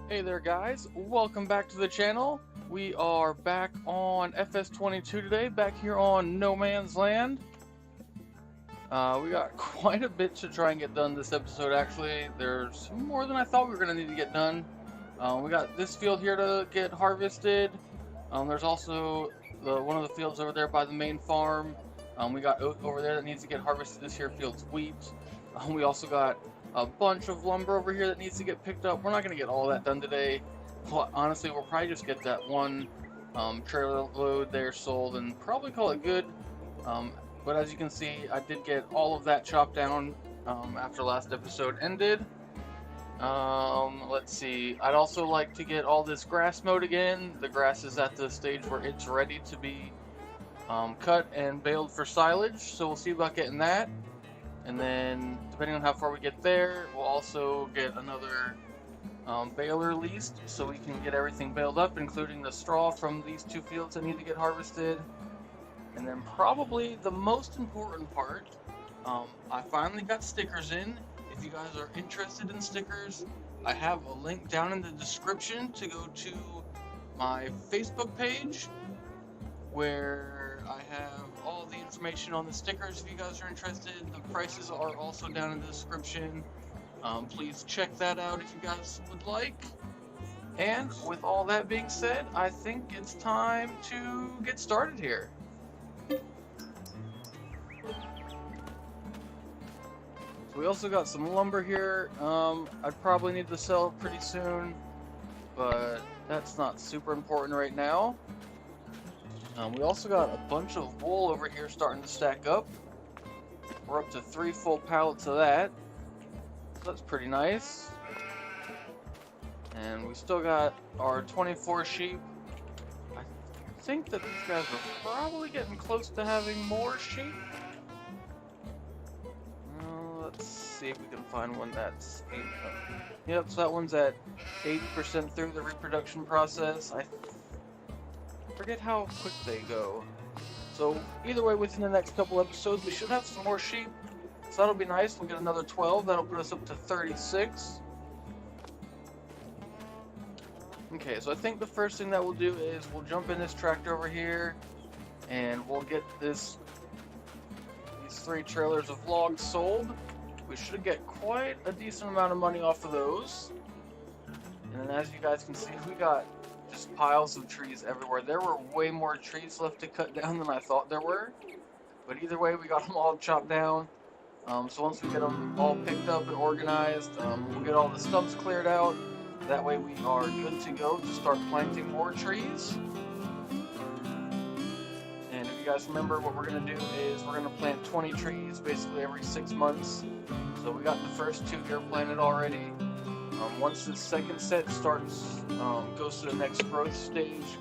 Hey there guys, welcome back to the channel. We are back on FS22 today, back here on No Man's Land. We got quite a bit to try and get done this episode actually. There's more than I thought we were going to need to get done. We got this field here to get harvested. There's also one of the fields over there by the main farm. We got oat over there that needs to get harvested. This here field's wheat. We also got a bunch of lumber over here that needs to get picked up. We're not going to get all that done today. Well, honestly, we'll probably just get that one trailer load there sold and probably call it good. But as you can see, I did get all of that chopped down after last episode ended. Let's see. I'd also like to get all this grass mowed again. The grass is at the stage where it's ready to be cut and baled for silage, so we'll see about getting that. And then, depending on how far we get there, we'll also get another baler leased so we can get everything baled up, including the straw from these two fields that need to get harvested. And then probably the most important part, I finally got stickers in. If you guys are interested in stickers, I have a link down in the description to go to my Facebook page where I have all the information on the stickers if you guys are interested. The prices are also down in the description. Please check that out if you guys would like. And with all that being said, I think it's time to get started here. So we also got some lumber here. I'd probably need to sell pretty soon, but that's not super important right now. We also got a bunch of wool over here starting to stack up. We're up to 3 full pallets of that. So that's pretty nice. And we still got our 24 sheep. I think that these guys are probably getting close to having more sheep. Let's see if we can find one that's 8. Yep, so that one's at 80% through the reproduction process. I forget how quick they go. So either way, within the next couple episodes we should have some more sheep, so that'll be nice. We'll get another 12. That'll put us up to 36. Okay, so I think the first thing that we'll do is we'll jump in this tractor over here and we'll get these 3 trailers of logs sold. We should get quite a decent amount of money off of those. And then as you guys can see, we got just piles of trees everywhere. There were way more trees left to cut down than I thought there were. But either way, we got them all chopped down. So once we get them all picked up and organized, we'll get all the stumps cleared out. That way we are good to go to start planting more trees. And if you guys remember, what we're going to do is we're going to plant 20 trees basically every 6 months. So we got the first 2 here planted already. Once the second set starts, goes to the next growth stage,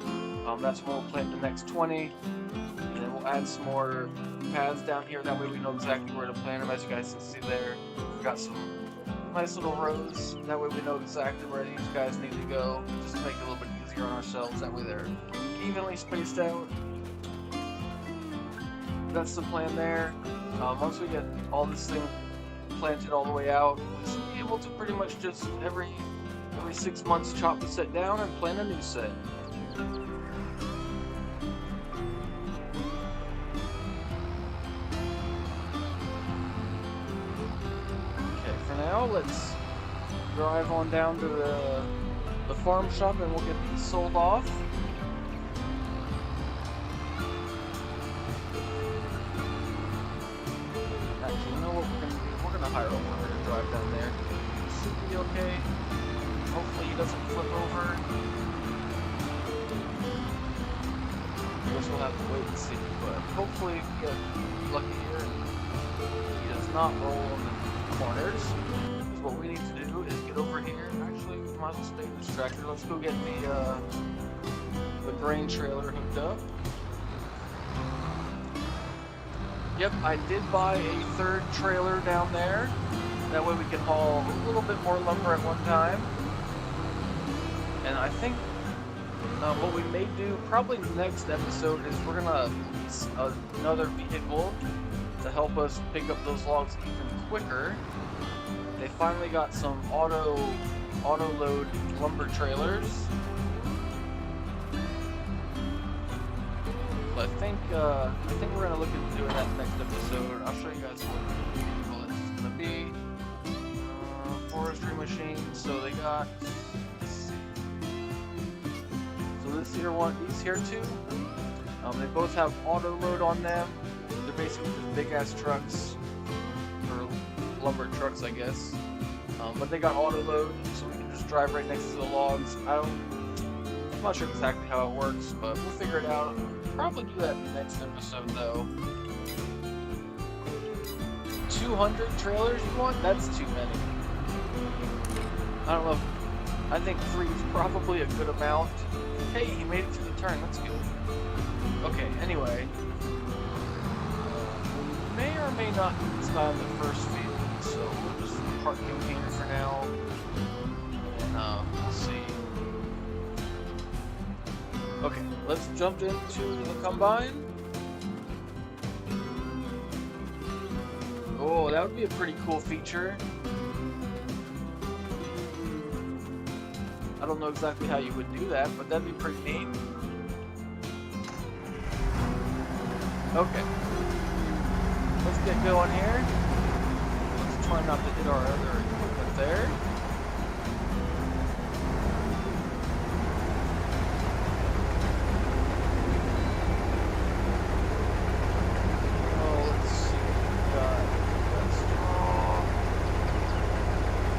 that's when we'll plant the next 20, and then we'll add some more paths down here. That way we know exactly where to plant them. As you guys can see there, we've got some nice little rows. That way we know exactly where these guys need to go, just to make it a little bit easier on ourselves. That way they're evenly spaced out. That's the plan there. Once we get all this thing planted all the way out, we should be able to pretty much just every 6 months chop the set down and plant a new set. Okay, for now let's drive on down to the farm shop and we'll get these sold off. Actually, you know what we're going to do? We're going to hire a worker to drive down there. It should be okay. Hopefully he doesn't flip over. I guess we'll have to wait and see, but hopefully we get lucky here and he does not roll on the corners. Because what we need to do is get over here. Actually, we might as well stay in this tractor. Let's go get the grain trailer hooked up. Yep, I did buy a 3rd trailer down there. That way we can haul a little bit more lumber at one time. And I think what we may do probably next episode is we're gonna lease another vehicle to help us pick up those logs even quicker. They finally got some auto auto load lumber trailers. So I think we're gonna look into doing that next episode. I'll show you guys what the vehicle is gonna be. Forestry machines. So they got. So this here one, these here two. They both have auto load on them. They're basically just big ass trucks, or lumber trucks, I guess. But they got auto load, so we can just drive right next to the logs. I'm not sure exactly how it works, but we'll figure it out. Probably do that in the next episode, though. 200 trailers you want? That's too many. I don't know. I think 3 is probably a good amount. Hey, he made it to the turn. That's good. Okay, anyway. May or may not do this guy on the first field, so we'll just park him here for now. And, we'll see. Okay, let's jump into the combine. Oh, that would be a pretty cool feature. I don't know exactly how you would do that, but that'd be pretty neat. Okay. Let's get going here. Let's try not to hit our other equipment there. Oh, let's see. We got straw.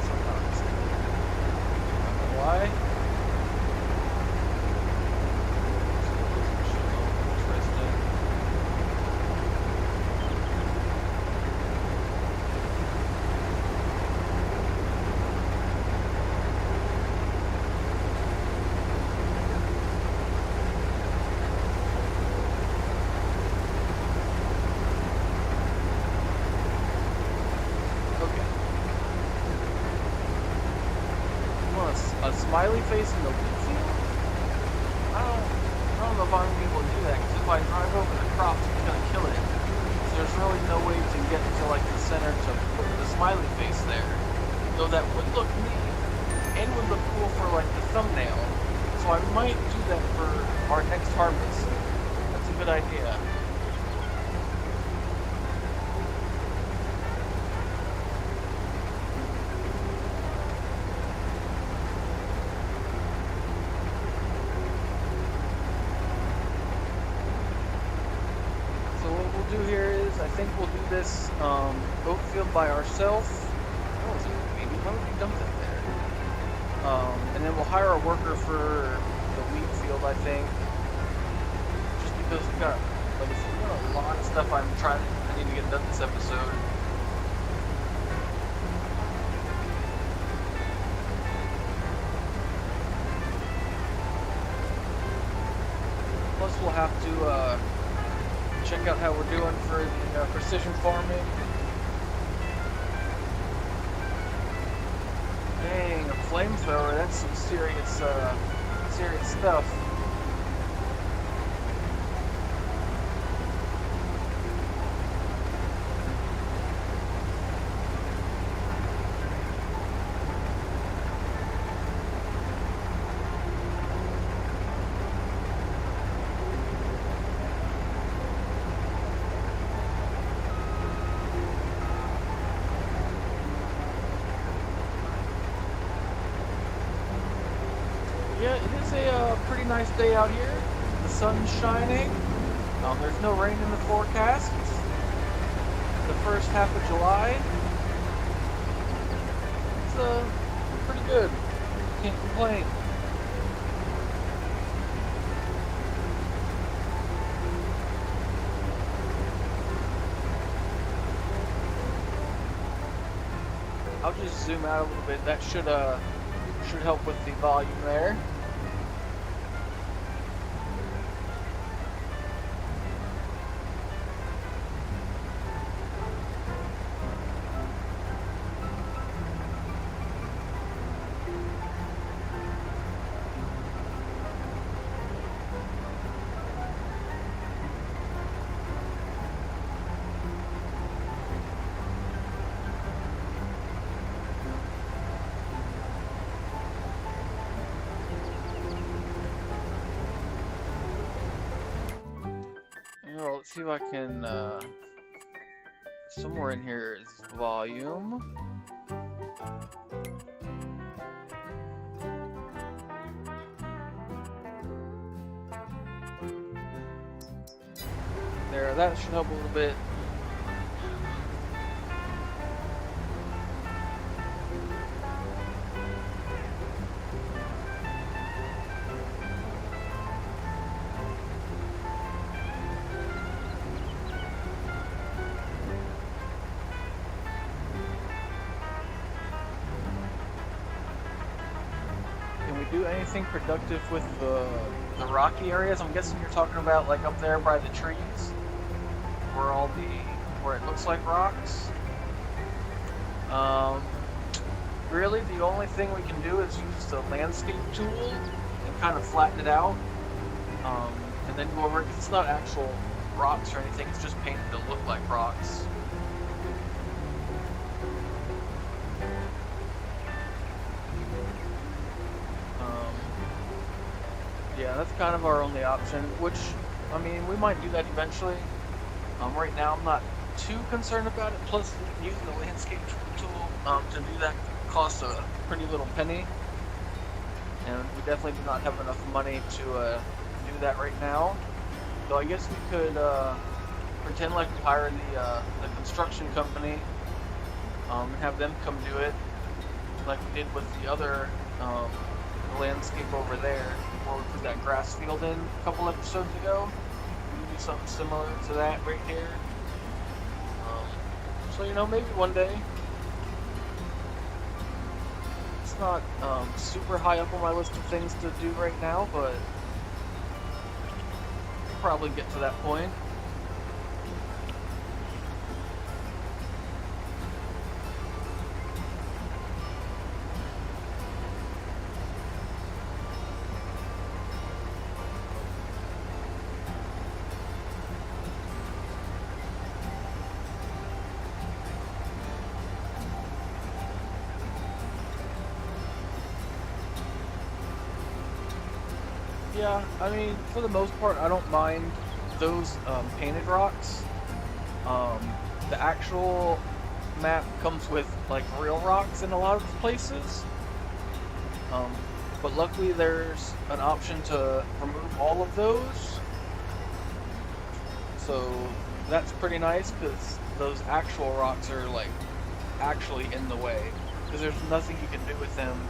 Sometimes. I don't know why. A smiley face in the wheat field? I don't know if I'm gonna be able to do that, because if I drive over the crops, it's gonna kill it. So there's really no way to get to like the center to put the smiley face there. Though that would look neat, and would look cool for like the thumbnail. So I might do that for our next harvest. That's a good idea. Do here is, I think we'll do this oat field by ourselves. How is it? Maybe how would we dump it there? And then we'll hire a worker for the wheat field, I think. Just because we got a lot of stuff I need to get done this episode. Plus we'll have to check out how we're doing for the precision farming. Dang, a flamethrower, that's some serious stuff. Yeah, it is a pretty nice day out here. The sun's shining. There's no rain in the forecast. The first half of July. It's pretty good. Can't complain. I'll just zoom out a little bit. That should help with the volume there. see if I can, somewhere in here is volume. There, that should help a little bit. Do anything productive with the rocky areas? I'm guessing you're talking about like up there by the trees, where it looks like rocks. Really, the only thing we can do is use the landscape tool and kind of flatten it out, and then go over it. 'Cause it's not actual rocks or anything; it's just painted to look like rocks. Yeah, that's kind of our only option, which, I mean, we might do that eventually. Right now I'm not too concerned about it, plus using the landscape tool to do that costs a pretty little penny. And we definitely do not have enough money to do that right now. So I guess we could pretend like we hire the construction company and have them come do it, like we did with the other landscape over there, where we put that grass field in a couple episodes ago. We can do something similar to that right here. So, you know, maybe one day. It's not super high up on my list of things to do right now, but we'll probably get to that point. Yeah, I mean, for the most part, I don't mind those painted rocks. The actual map comes with like real rocks in a lot of places, but luckily there's an option to remove all of those, so that's pretty nice, because those actual rocks are like actually in the way, because there's nothing you can do with them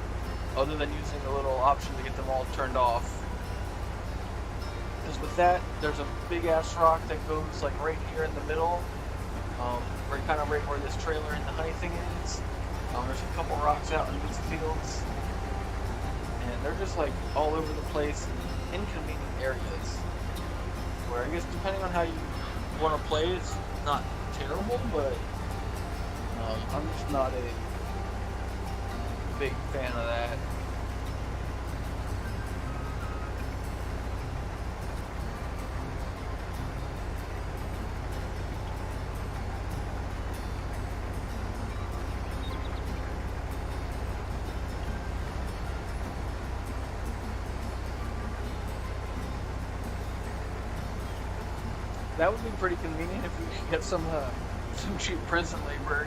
other than using the little option to get them all turned off. Because with that, there's a big ass rock that goes like right here in the middle, right kind of right where this trailer and the honey thing is. There's a couple rocks out in these fields, and they're just like all over the place in inconvenient areas, where I guess depending on how you want to play, it's not terrible, but I'm just not a big fan of that. That would be pretty convenient if we could get some cheap prison labor.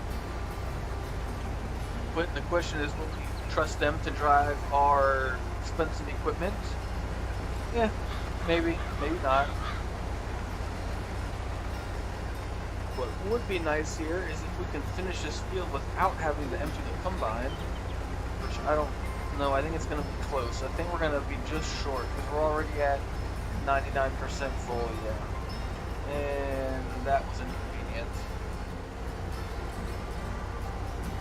But the question is, will we trust them to drive our expensive equipment? Yeah, maybe, maybe not. What would be nice here is if we can finish this field without having to empty the combine, which I don't know, I think it's going to be close. I think we're going to be just short, because we're already at 99% full, yeah. And that was inconvenient.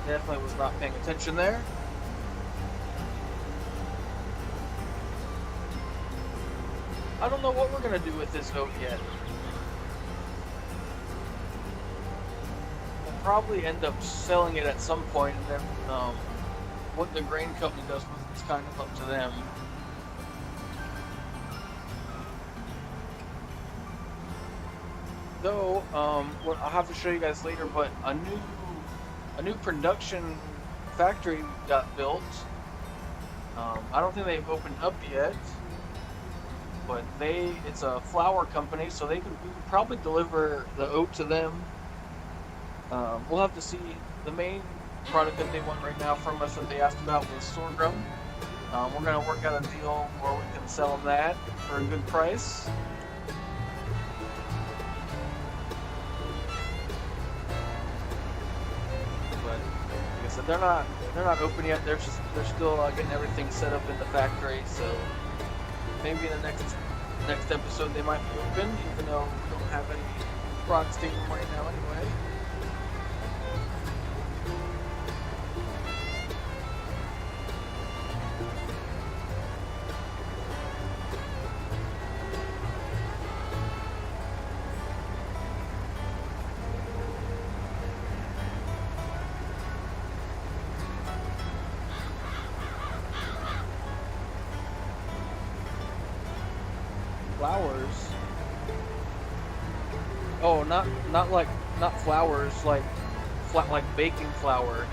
Definitely was not paying attention there. I don't know what we're going to do with this oat yet. We'll probably end up selling it at some point, and then what the grain company does with it's kind of up to them. Though, what I'll have to show you guys later, but a new production factory got built. I don't think they've opened up yet. but it's a flour company, so we could probably deliver the oat to them. We'll have to see. The main product that they want right now from us that they asked about was sorghum. We're going to work out a deal where we can sell them that for a good price. But like I said, they're not open yet. They're still getting everything set up in the factory. So maybe in the next episode they might be open, even though we don't have any products to them right now anyway. Flowers. Oh, not flowers, like baking flour.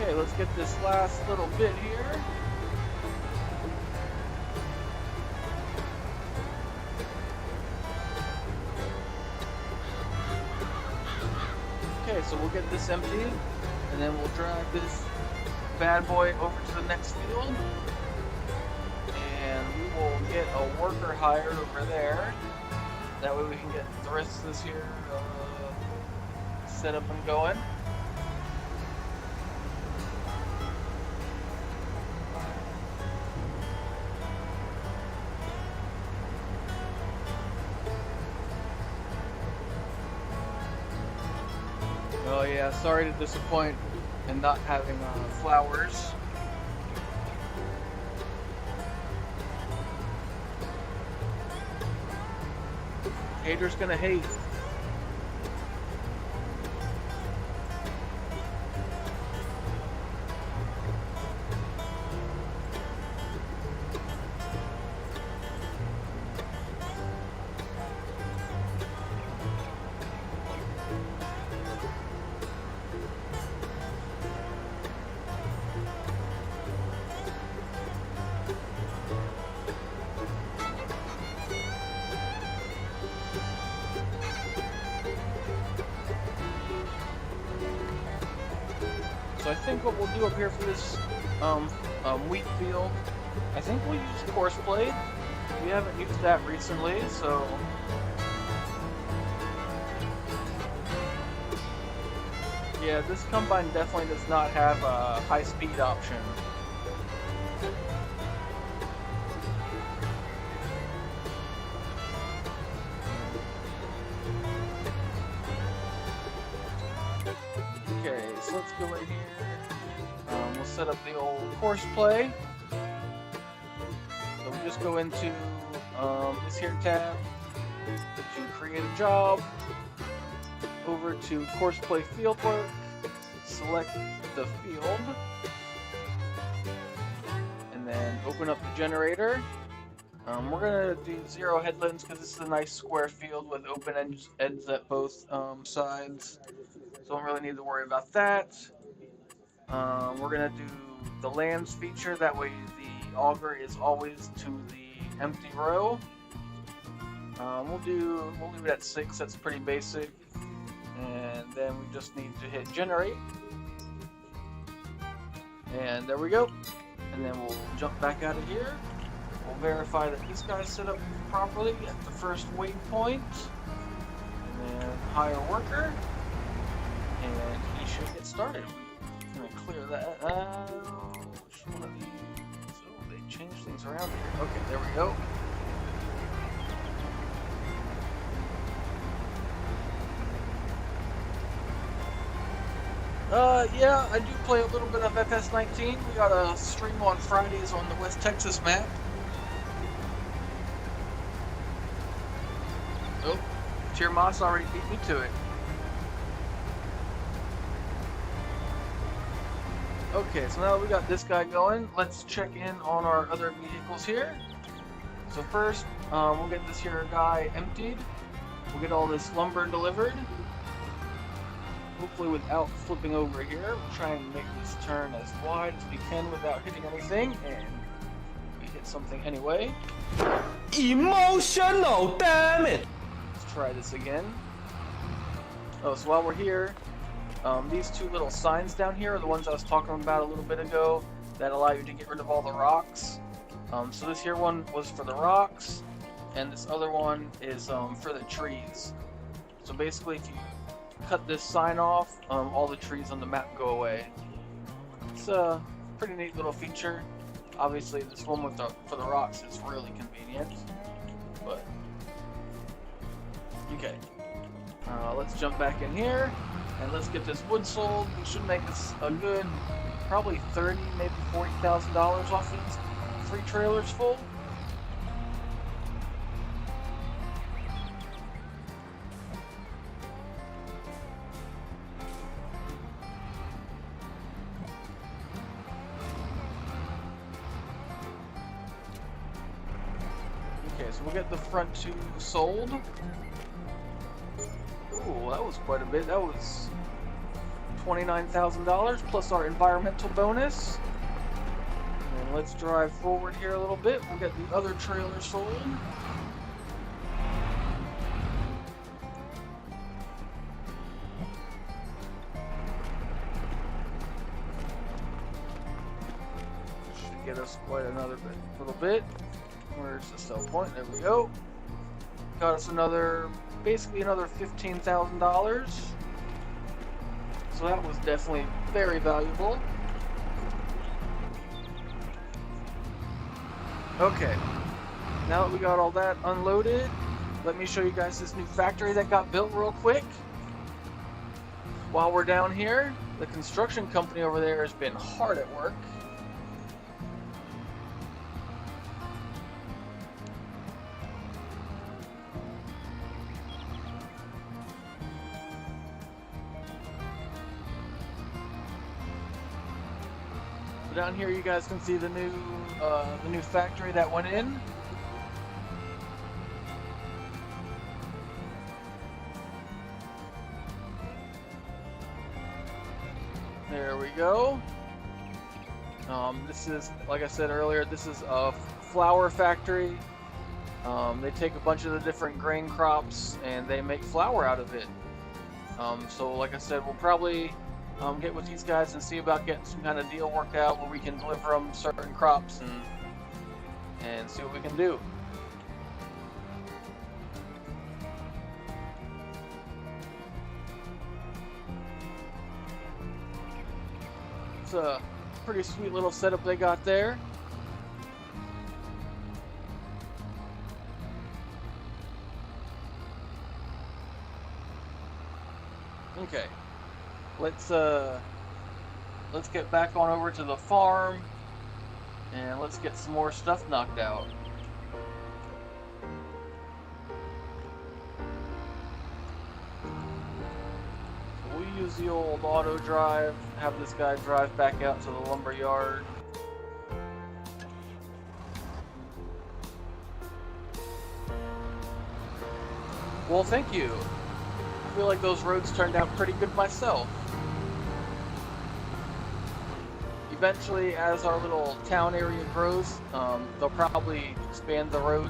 Okay, let's get this last little bit here. Okay, so we'll get this empty, and then we'll drag this bad boy over to the next field, and we will get a worker hired over there. That way we can get the rest of this here set up and going. Oh yeah, sorry to disappoint in not having flowers. Haters gonna hate. So I think what we'll do up here for this wheat field, I think we'll use coarse blade. We haven't used that recently, so yeah, this combine definitely does not have a high-speed option. Okay, so let's go in here. We'll set up the old course play. So we just go into this here tab to create a job. Over to course play fieldwork. Select the field, and then open up the generator. We're gonna do 0 headlands because this is a nice square field with open ends at both sides. So don't really need to worry about that. We're gonna do the lands feature, that way the auger is always to the empty row. We'll leave it at 6, that's pretty basic. And then we just need to hit generate. And there we go. And then we'll jump back out of here. We'll verify that this guy's set up properly at the first waypoint. And then hire worker. And he should get started. I'm gonna clear that. Which one of these? Oh, they changed things around here. Okay, there we go. Yeah, I do play a little bit of FS19. We got a stream on Fridays on the West Texas map. Oh, Tier Moss already beat me to it. Okay, so now we got this guy going. Let's check in on our other vehicles here. So first, we'll get this here guy emptied. We'll get all this lumber delivered. Hopefully without flipping over here. We'll try and make this turn as wide as we can without hitting anything, and we hit something anyway. Emotional, damn it! Let's try this again. Oh, so while we're here, these two little signs down here are the ones I was talking about a little bit ago that allow you to get rid of all the rocks. So this here one was for the rocks, and this other one is for the trees. So basically, if you cut this sign off, all the trees on the map go away. It's a pretty neat little feature. Obviously, this one with for the rocks is really convenient, but okay. Let's jump back in here and let's get this wood sold. We should make this a good, probably $30,000, maybe $40,000 off these 3 trailers full. Okay, so we'll get the front 2 sold. Ooh, that was quite a bit. That was $29,000 plus our environmental bonus. And let's drive forward here a little bit. We'll get the other trailer sold. Should get us quite another little bit. Where's the sell point? There we go. Got us basically another $15,000. So that was definitely very valuable. Okay, now that we got all that unloaded, let me show you guys this new factory that got built real quick. While we're down here, the construction company over there has been hard at work. Down here you guys can see the new factory that went in. There we go. This is, like I said earlier, this is a flour factory. They take a bunch of the different grain crops and they make flour out of it. So like I said, we'll probably get with these guys and see about getting some kind of deal worked out where we can deliver them certain crops and see what we can do. It's a pretty sweet little setup they got there. Okay. Let's get back on over to the farm and let's get some more stuff knocked out. We'll use the old auto drive, have this guy drive back out to the lumber yard. Well, thank you. I feel like those roads turned out pretty good myself. Eventually, as our little town area grows, they'll probably expand the road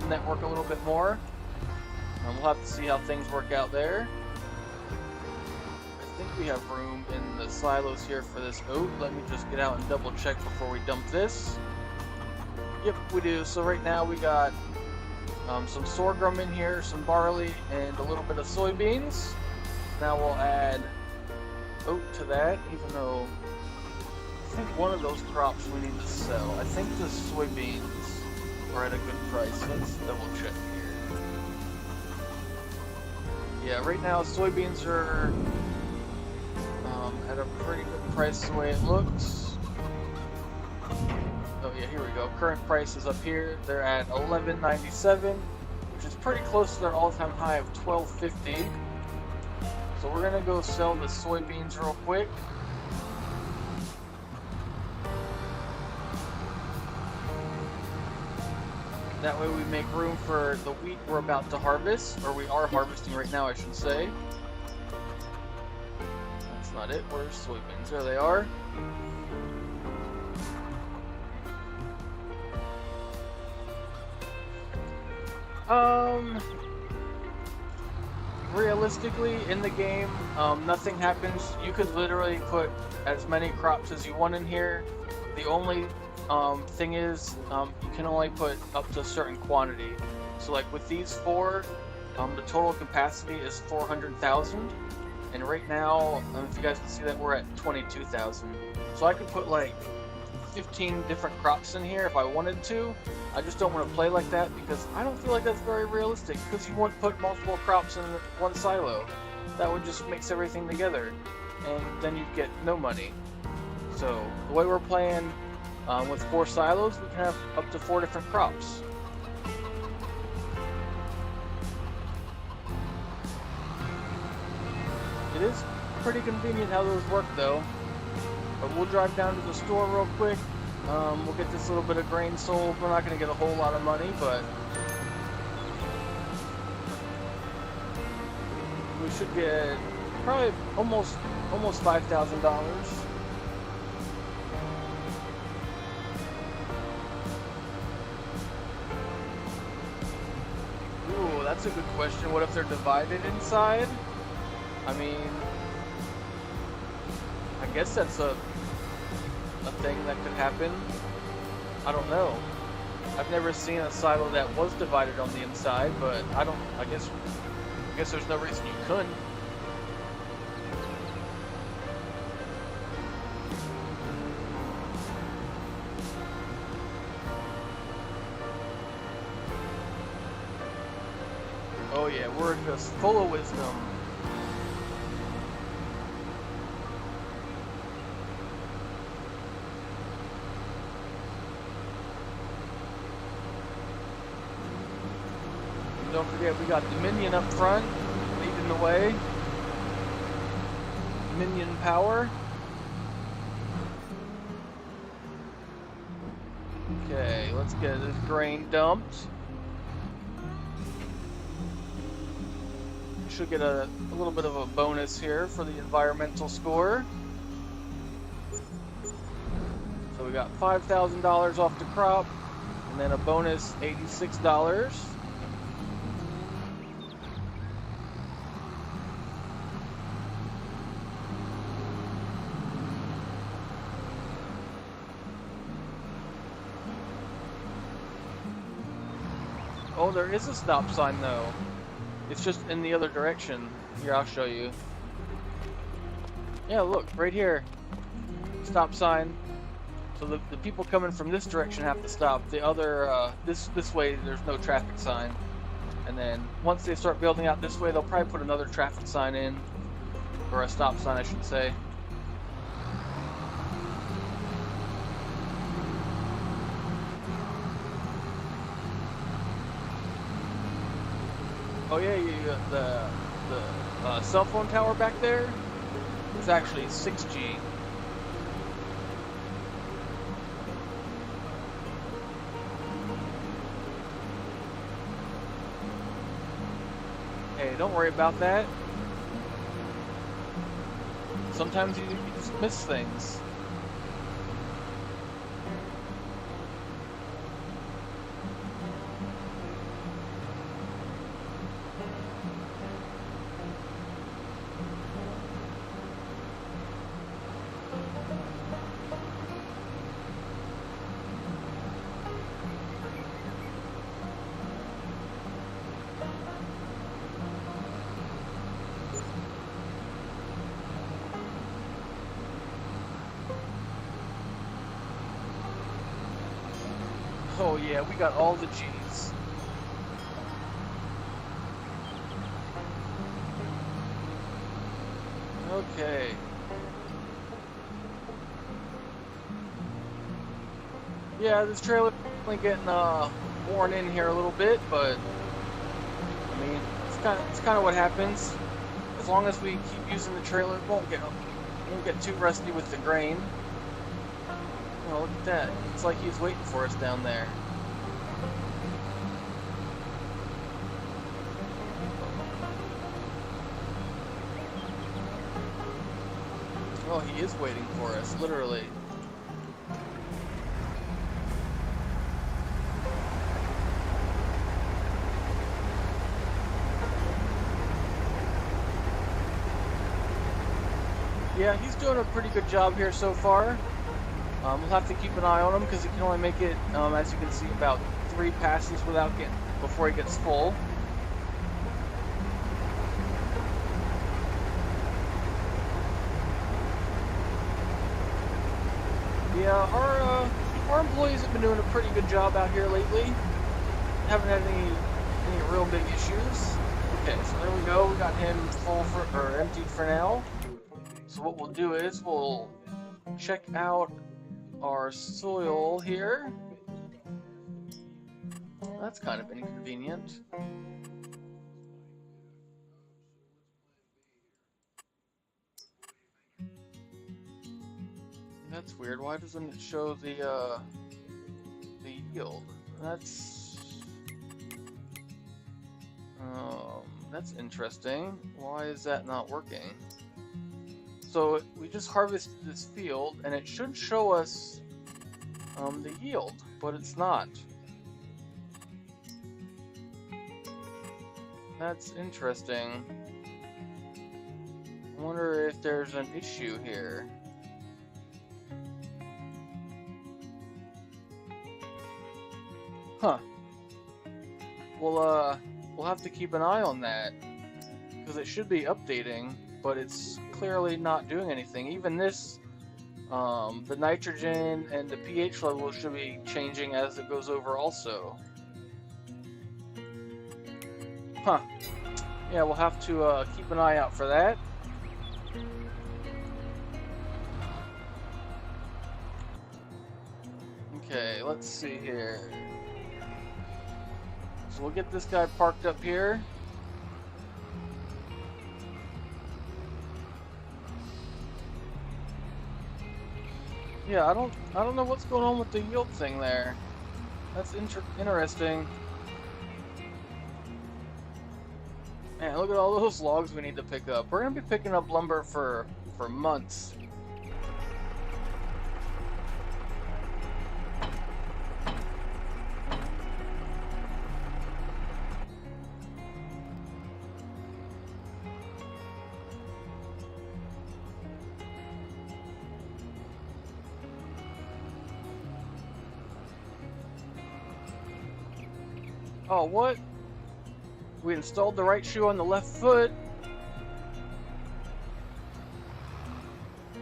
network a little bit more. We'll have to see how things work out there. I think we have room in the silos here for this oat. Let me just get out and double check before we dump this. Yep, we do. So right now we got some sorghum in here, some barley, and a little bit of soybeans. Now we'll add oat to that, even though I think one of those crops we need to sell. I think the soybeans are at a good price. Let's double check here. Yeah, right now soybeans are at a pretty good price the way it looks. Oh yeah, here we go. Current price is up here. They're at $11.97, which is pretty close to their all-time high of $12.50. So we're gonna go sell the soybeans real quick. That way we make room for the wheat we're about to harvest, or we are harvesting right now, I should say. That's not it. Where's soybeans? There they are. Realistically, in the game, nothing happens. You could literally put as many crops as you want in here. The only thing is, you can only put up to a certain quantity. So like with these four, the total capacity is 400,000. And right now, if you guys can see that, we're at 22,000. So I could put like 15 different crops in here if I wanted to. I just don't want to play like that because I don't feel like that's very realistic, because you wouldn't put multiple crops in one silo. That would just mix everything together, and then you'd get no money. So the way we're playing with 4 silos, we can have up to 4 different crops. It is pretty convenient how those work though. But we'll drive down to the store real quick. We'll get this little bit of grain sold. We're not going to get a whole lot of money, but we should get probably almost $5,000. Ooh, that's a good question. What if they're divided inside? I mean, I guess that's a thing that could happen. I don't know. I've never seen a silo that was divided on the inside, but I guess there's no reason you couldn't. Oh yeah, we're just full of wisdom. Don't forget, we got Dominion up front, leading the way. Dominion power. Okay, let's get this grain dumped. Should get a little bit of a bonus here for the environmental score. So we got $5,000 off the crop, and then a bonus $86. Oh, there is a stop sign though. It's just in the other direction. Here, I'll show you. Yeah, look, right here. Stop sign. So the people coming from this direction have to stop. The other, this way, there's no traffic sign. And then once they start building out this way, they'll probably put another traffic sign in. Or a stop sign, I should say. Oh yeah, the cell phone tower back there is actually 6G. Hey, don't worry about that. Sometimes you just miss things. Oh yeah, we got all the G's. Okay. Yeah, this trailer definitely getting worn in here a little bit, but I mean, it's kind of what happens. As long as we keep using the trailer, it won't get too rusty with the grain. Oh, look at that. It's like he's waiting for us down there. Oh, he is waiting for us, literally. Yeah, he's doing a pretty good job here so far. We'll have to keep an eye on him because he can only make it, as you can see, about 3 passes before he gets full. Yeah, our employees have been doing a pretty good job out here lately. Haven't had any real big issues. Okay, so there we go. We got him emptied for now. So what we'll do is we'll check out our soil here. That's kind of inconvenient. That's weird. Why doesn't it show the yield? That's interesting. Why is that not working? So we just harvested this field, and it should show us the yield, but it's not. That's interesting. I wonder if there's an issue here. Huh. We'll have to keep an eye on that, because it should be updating, but it's clearly not doing anything. Even this, the nitrogen and the pH level should be changing as it goes over also. Huh. Yeah, we'll have to keep an eye out for that. Okay, let's see here. So we'll get this guy parked up here. Yeah, I don't know what's going on with the yield thing there. That's interesting. Man, look at all those logs we need to pick up. We're gonna be picking up lumber for months. Oh, what? We installed the right shoe on the left foot.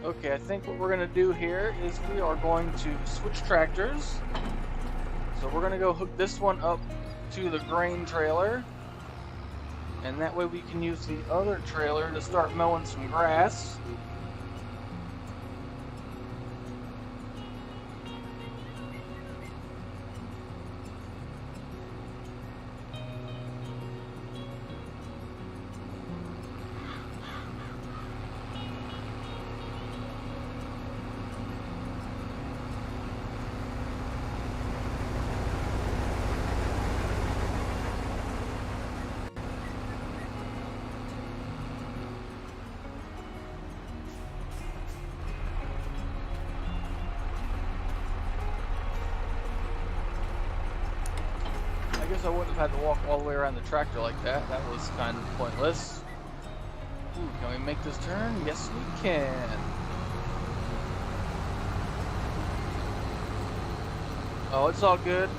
Okay, I think what we're gonna do here is we are going to switch tractors. So we're gonna go hook this one up to the grain trailer, and that way we can use the other trailer to start mowing some grass. I wouldn't have had to walk all the way around the tractor like that. That was kind of pointless. Ooh, can we make this turn? Yes, we can. Oh, it's all good.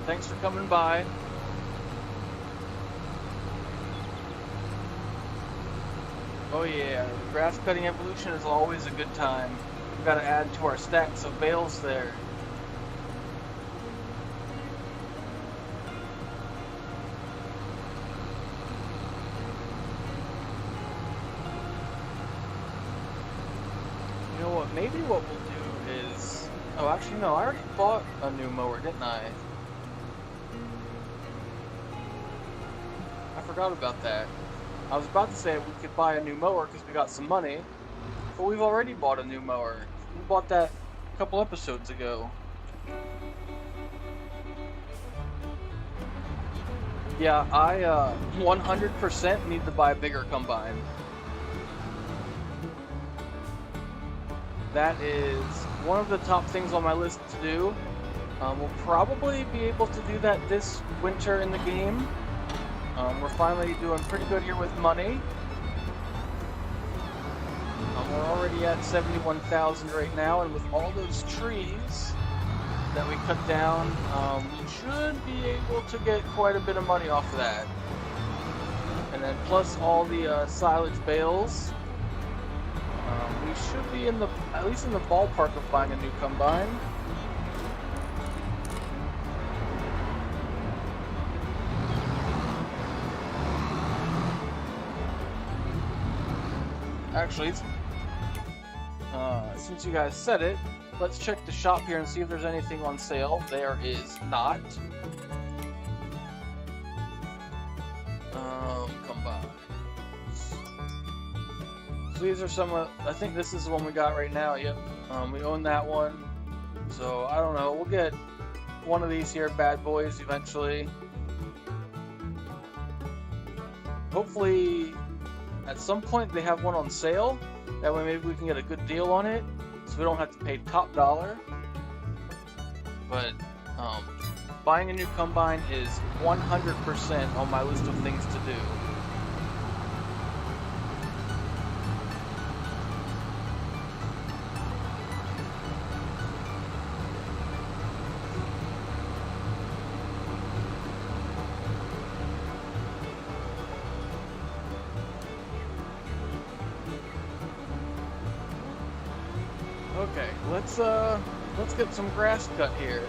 Thanks for coming by. Oh yeah, grass cutting evolution is always a good time. We've got to add to our stacks of bales there. You know what, maybe what we'll do is... Oh, actually no, I already bought a new mower, didn't I? I forgot about that. I was about to say we could buy a new mower because we got some money, but we've already bought a new mower. We bought that a couple episodes ago. Yeah, I 100% need to buy a bigger combine. That is one of the top things on my list to do. We'll probably be able to do that this winter in the game. We're finally doing pretty good here with money. We're already at 71,000 right now, and with all those trees that we cut down, we should be able to get quite a bit of money off of that. And then plus all the silage bales, we should be in at least in the ballpark of buying a new combine. Actually, since you guys said it, let's check the shop here and see if there's anything on sale. There is not. Combines. So these are some I think this is the one we got right now. Yep. We own that one. So I don't know. We'll get one of these here bad boys eventually. Hopefully at some point they have one on sale. That way maybe we can get a good deal on it, so we don't have to pay top dollar. But buying a new combine is 100% on my list of things to do. Okay, let's get some grass cut here.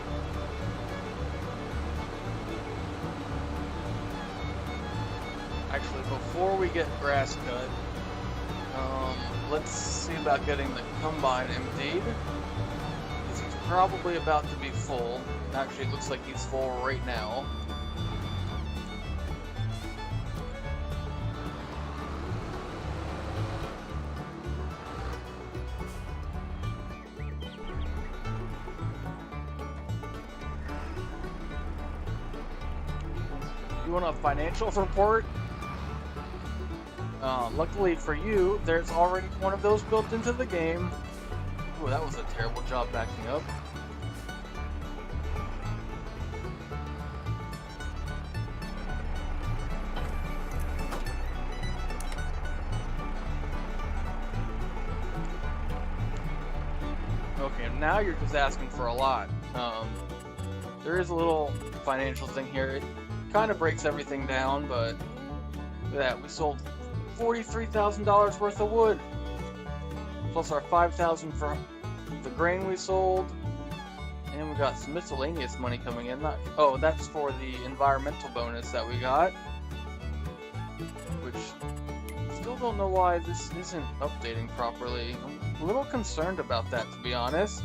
Actually, before we get grass cut, let's see about getting the combine emptied, because he's probably about to be full. Actually, it looks like he's full right now. You want a financial report? Luckily for you, there's already one of those built into the game. Ooh, that was a terrible job backing up. Okay, now you're just asking for a lot. There is a little financial thing here. It kind of breaks everything down, but look at that. We sold $43,000 worth of wood, plus our $5,000 for the grain we sold, and we got some miscellaneous money coming in. Oh, that's for the environmental bonus that we got, which still don't know why this isn't updating properly. I'm a little concerned about that, to be honest.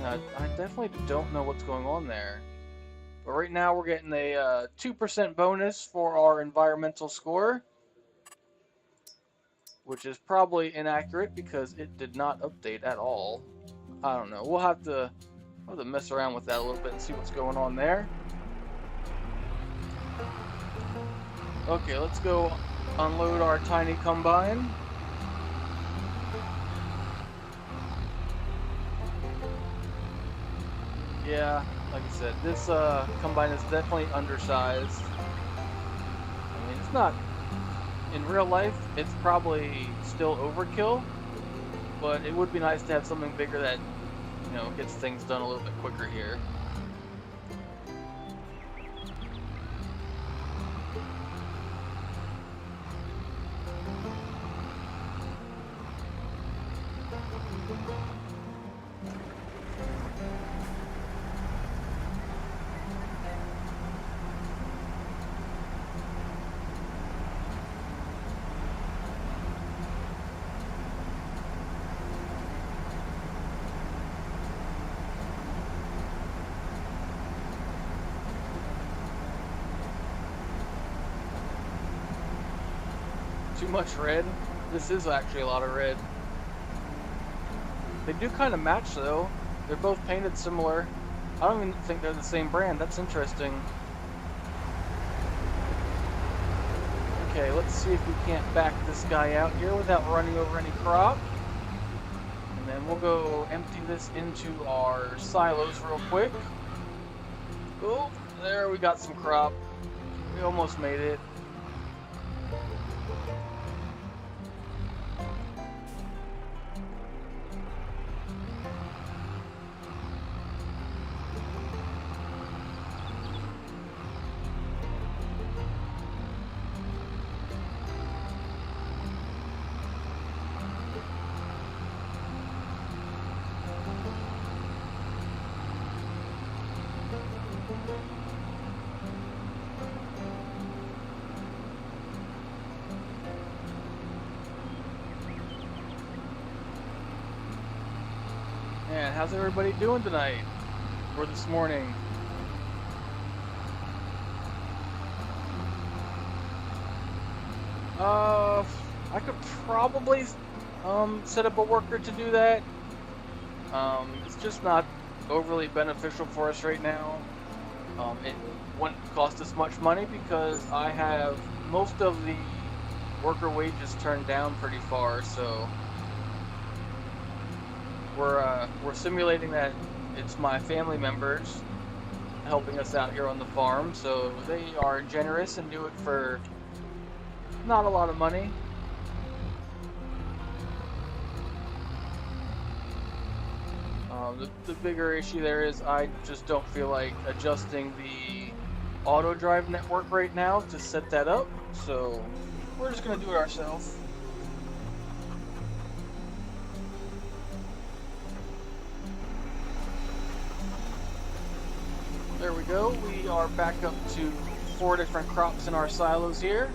I definitely don't know what's going on there. But right now we're getting a 2% bonus for our environmental score, which is probably inaccurate because it did not update at all. I don't know. We'll have to mess around with that a little bit and see what's going on there. Okay, let's go unload our tiny combine. Yeah, like I said, this combine is definitely undersized. I mean, it's not, in real life, it's probably still overkill, but it would be nice to have something bigger that, you know, gets things done a little bit quicker here. Too much red? This is actually a lot of red. They do kind of match though. They're both painted similar. I don't even think they're the same brand. That's interesting. Okay, let's see if we can't back this guy out here without running over any crop. And then we'll go empty this into our silos real quick. Oh, there we got some crop. We almost made it. Man, how's everybody doing tonight? Or this morning? I could probably set up a worker to do that. It's just not overly beneficial for us right now. It wouldn't cost us much money because I have most of the worker wages turned down pretty far, so we're simulating that it's my family members helping us out here on the farm, so they are generous and do it for not a lot of money. The bigger issue there is I just don't feel like adjusting the auto drive network right now to set that up, so we're just going to do it ourselves. There we go. We are back up to 4 different crops in our silos here.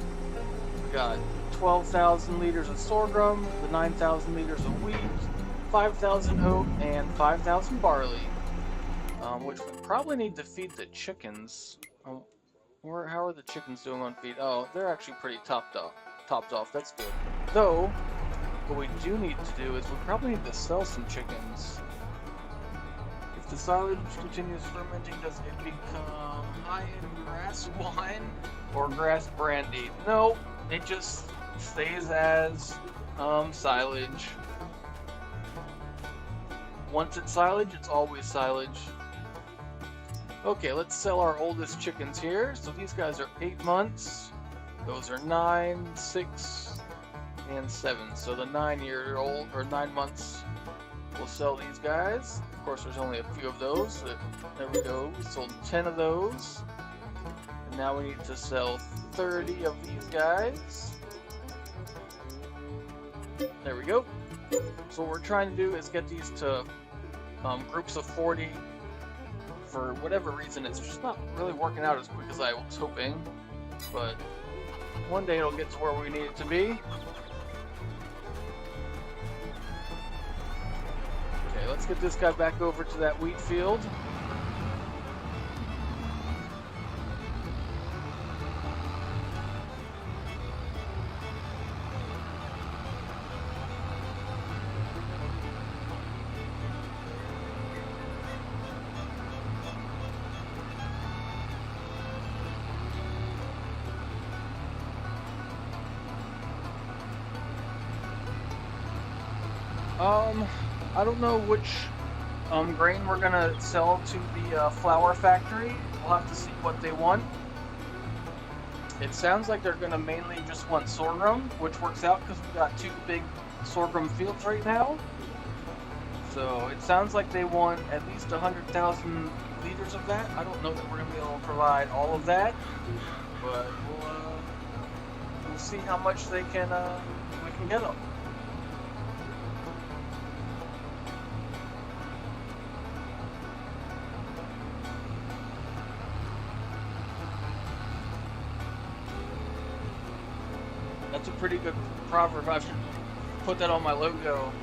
We got 12,000 liters of sorghum, the 9,000 liters of wheat, 5,000 oat, and 5,000 barley, which we probably need to feed the chickens. Oh, how are the chickens doing on feed? Oh, they're actually pretty topped off. That's good. Though, what we do need to do is we probably need to sell some chickens. If the silage continues fermenting, does it become high-end grass wine or grass brandy? No, it just stays as silage. Once it's silage, it's always silage. Okay, let's sell our oldest chickens here. So these guys are 8 months. Those are 9, 6, and 7. So the 9-year-old, or 9 months, we'll sell these guys. Of course, there's only a few of those. There we go. We sold 10 of those. And now we need to sell 30 of these guys. There we go. So what we're trying to do is get these to groups of 40. For whatever reason, it's just not really working out as quick as I was hoping. But one day it'll get to where we need it to be. Okay, let's get this guy back over to that wheat field. I don't know which grain we're gonna sell to the flour factory. We'll have to see what they want. It sounds like they're gonna mainly just want sorghum, which works out because we've got 2 big sorghum fields right now. So it sounds like they want at least 100,000 liters of that. I don't know that we're gonna be able to provide all of that, but we'll see how much they can we can get them. That's a pretty good proverb. I should put that on my logo.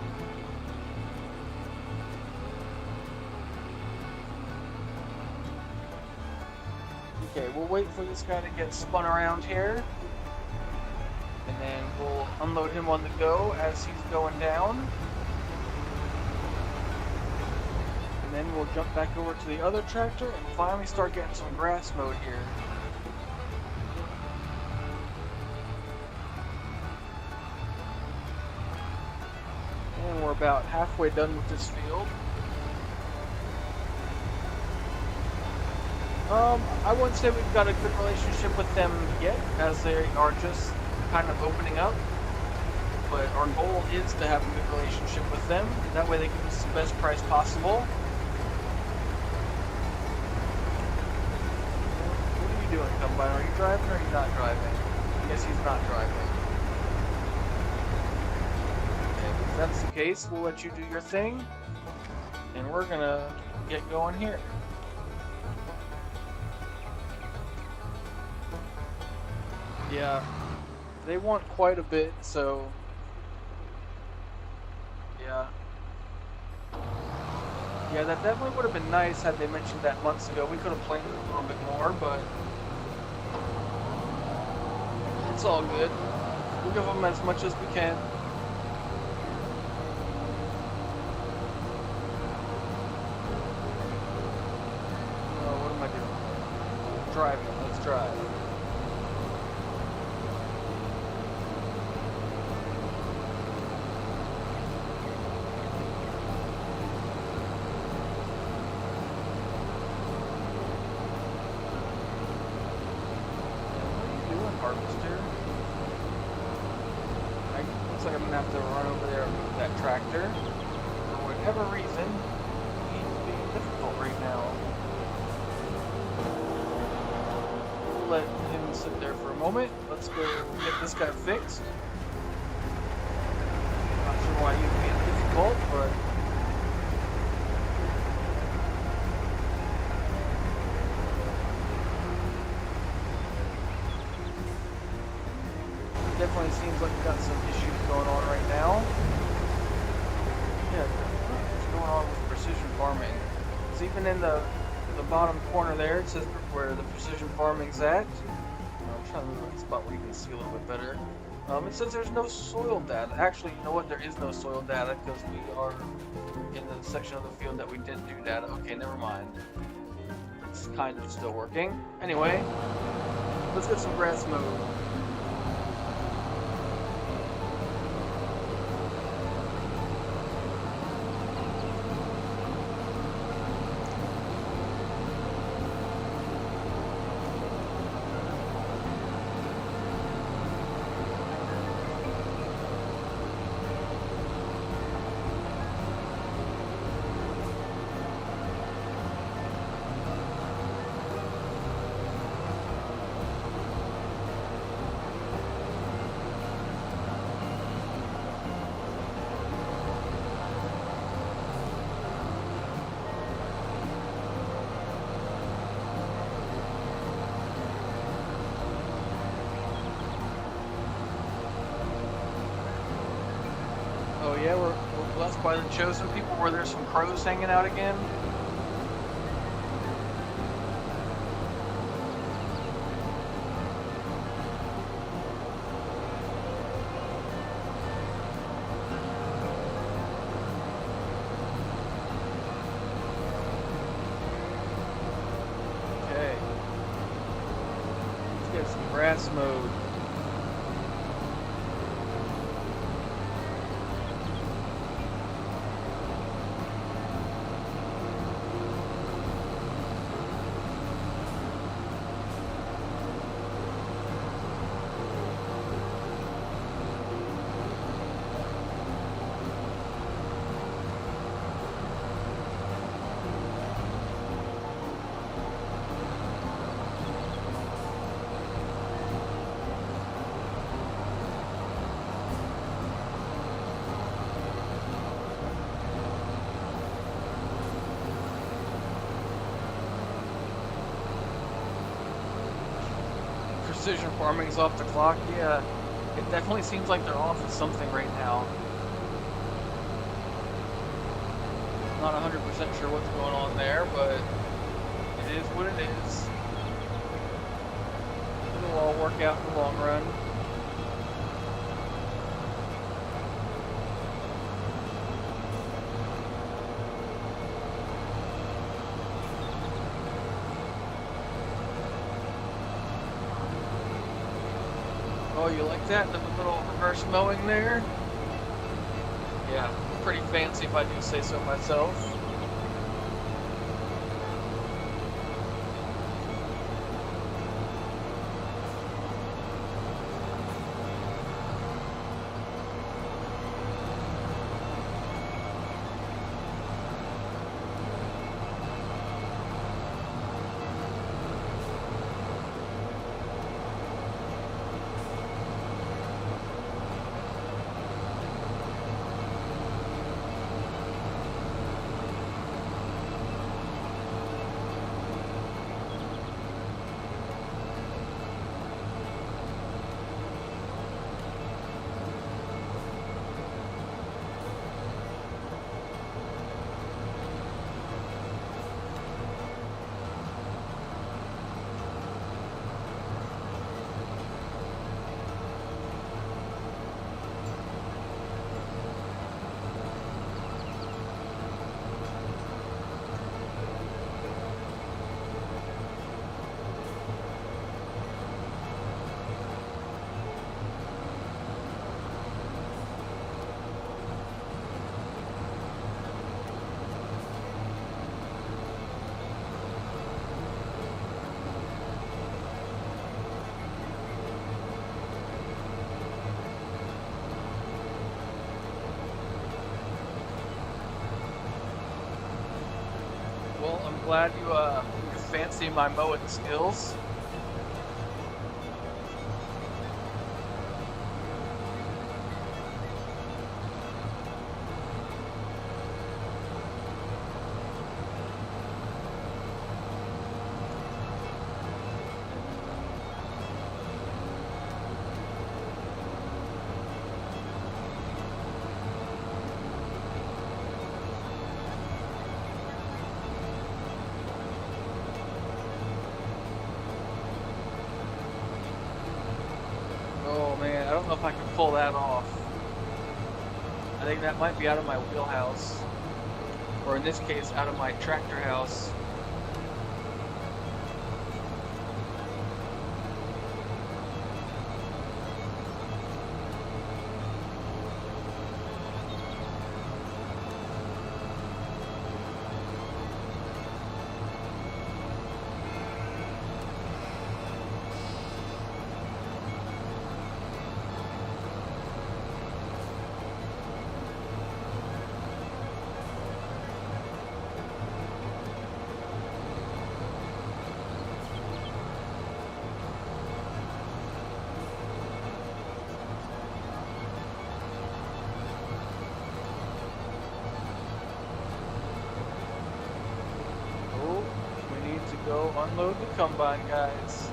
Okay, we'll wait for this guy to get spun around here. And then we'll unload him on the go as he's going down. And then we'll jump back over to the other tractor and finally start getting some grass mowed here. we're about halfway done with this field. I wouldn't say we've got a good relationship with them yet, as they are just kind of opening up. But our goal is to have a good relationship with them. That way they give us the best price possible. What are you doing, Combine? Are you driving or are you not driving? I guess he's not driving. Okay, if that's the case, we'll let you do your thing. And we're gonna get going here. Yeah, they want quite a bit, so yeah. Yeah, that definitely would have been nice had they mentioned that months ago. We could have planned a little bit more, but it's all good. We'll give them as much as we can. Oh, what am I doing? Driving. Let's drive. Harvester. Looks like I'm gonna have to run over there and move that tractor. For whatever reason, he's being difficult right now. We'll let him sit there for a moment. Let's go get this guy fixed. Not sure why he's being difficult, but definitely seems like we've got some issues going on right now. Yeah, what's going on with precision farming? It's even in the bottom corner there, it says where the precision farming's at. I'm trying to move that spot where you can see a little bit better. It says there's no soil data. Actually, you know what? There is no soil data because we are in the section of the field that we did do data. Okay, never mind. It's kind of still working. Anyway, let's get some grass mowed. Oh yeah, we're blessed by the chosen people where there's some crows hanging out again. Okay. Let's get some grass mowed. Precision farming's off the clock. Yeah, it definitely seems like they're off of something right now. Not 100% sure what's going on there, but it is what it is. It'll all work out in the long run. Oh, you like that? The little reverse mowing there? Yeah, pretty fancy if I do say so myself. Well, I'm glad you fancy my mowing skills. Oh man, I don't know if I can pull that off. I think that might be out of my wheelhouse. Or in this case, out of my tractor house. Go unload the combine, guys.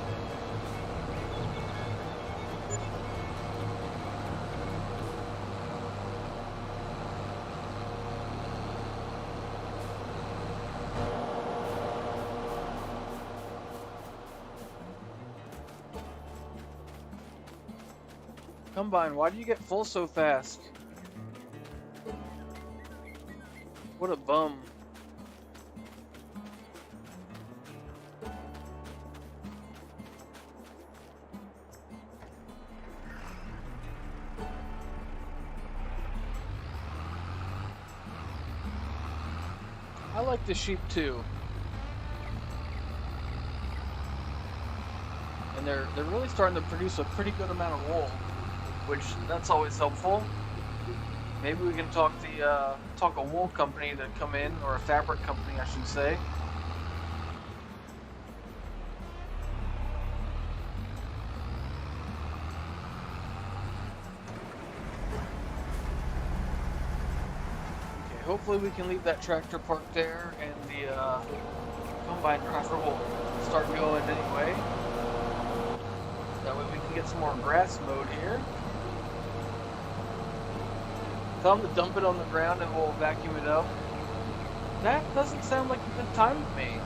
Combine, why do you get full so fast? What a bum. I like the sheep too. And they're really starting to produce a pretty good amount of wool, which that's always helpful. Maybe we can talk a wool company to come in, or a fabric company I should say. Hopefully we can leave that tractor parked there, and the combine crusher will start going anyway. That way we can get some more grass mowed here. Tell them to dump it on the ground and we'll vacuum it up. That doesn't sound like a good time to me.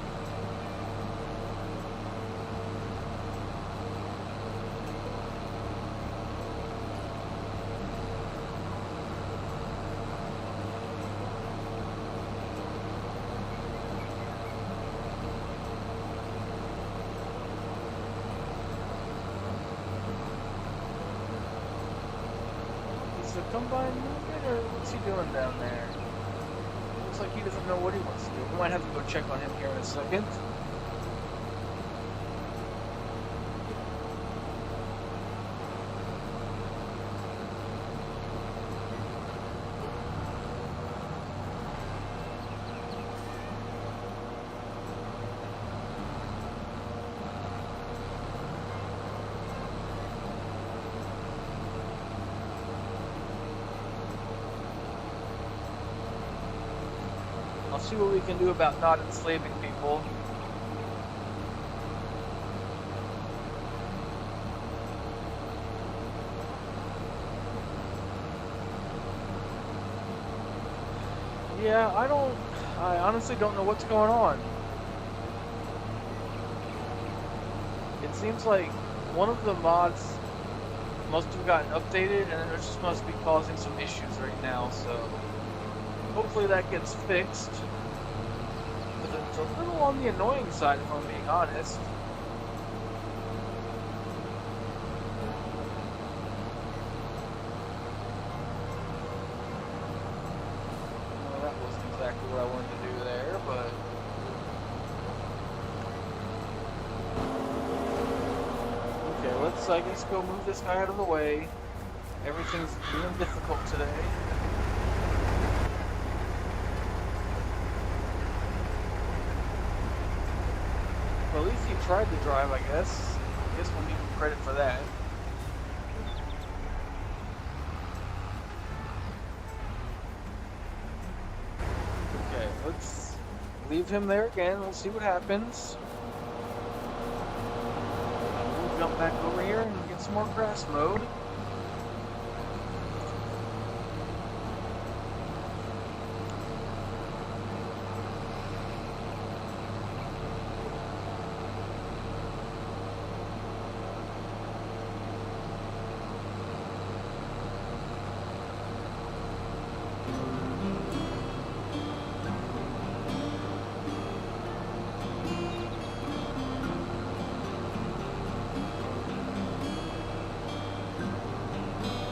combine moving, or what's he doing down there? Looks like he doesn't know what he wants to do. We might have to go check on him here in a second. I'll see what we can do about not enslaving people. Yeah, I honestly don't know what's going on. It seems like one of the mods must have gotten updated, and then it just must be causing some issues right now, so hopefully that gets fixed. But it's a little on the annoying side, if I'm being honest. Well, that wasn't exactly what I wanted to do there, but okay, let's, I guess, go move this guy out of the way. Everything's being difficult today. Well, at least he tried to drive, I guess. I guess we'll give him credit for that. Okay, let's leave him there again. We'll see what happens. We'll jump back over here and get some more grass mowed.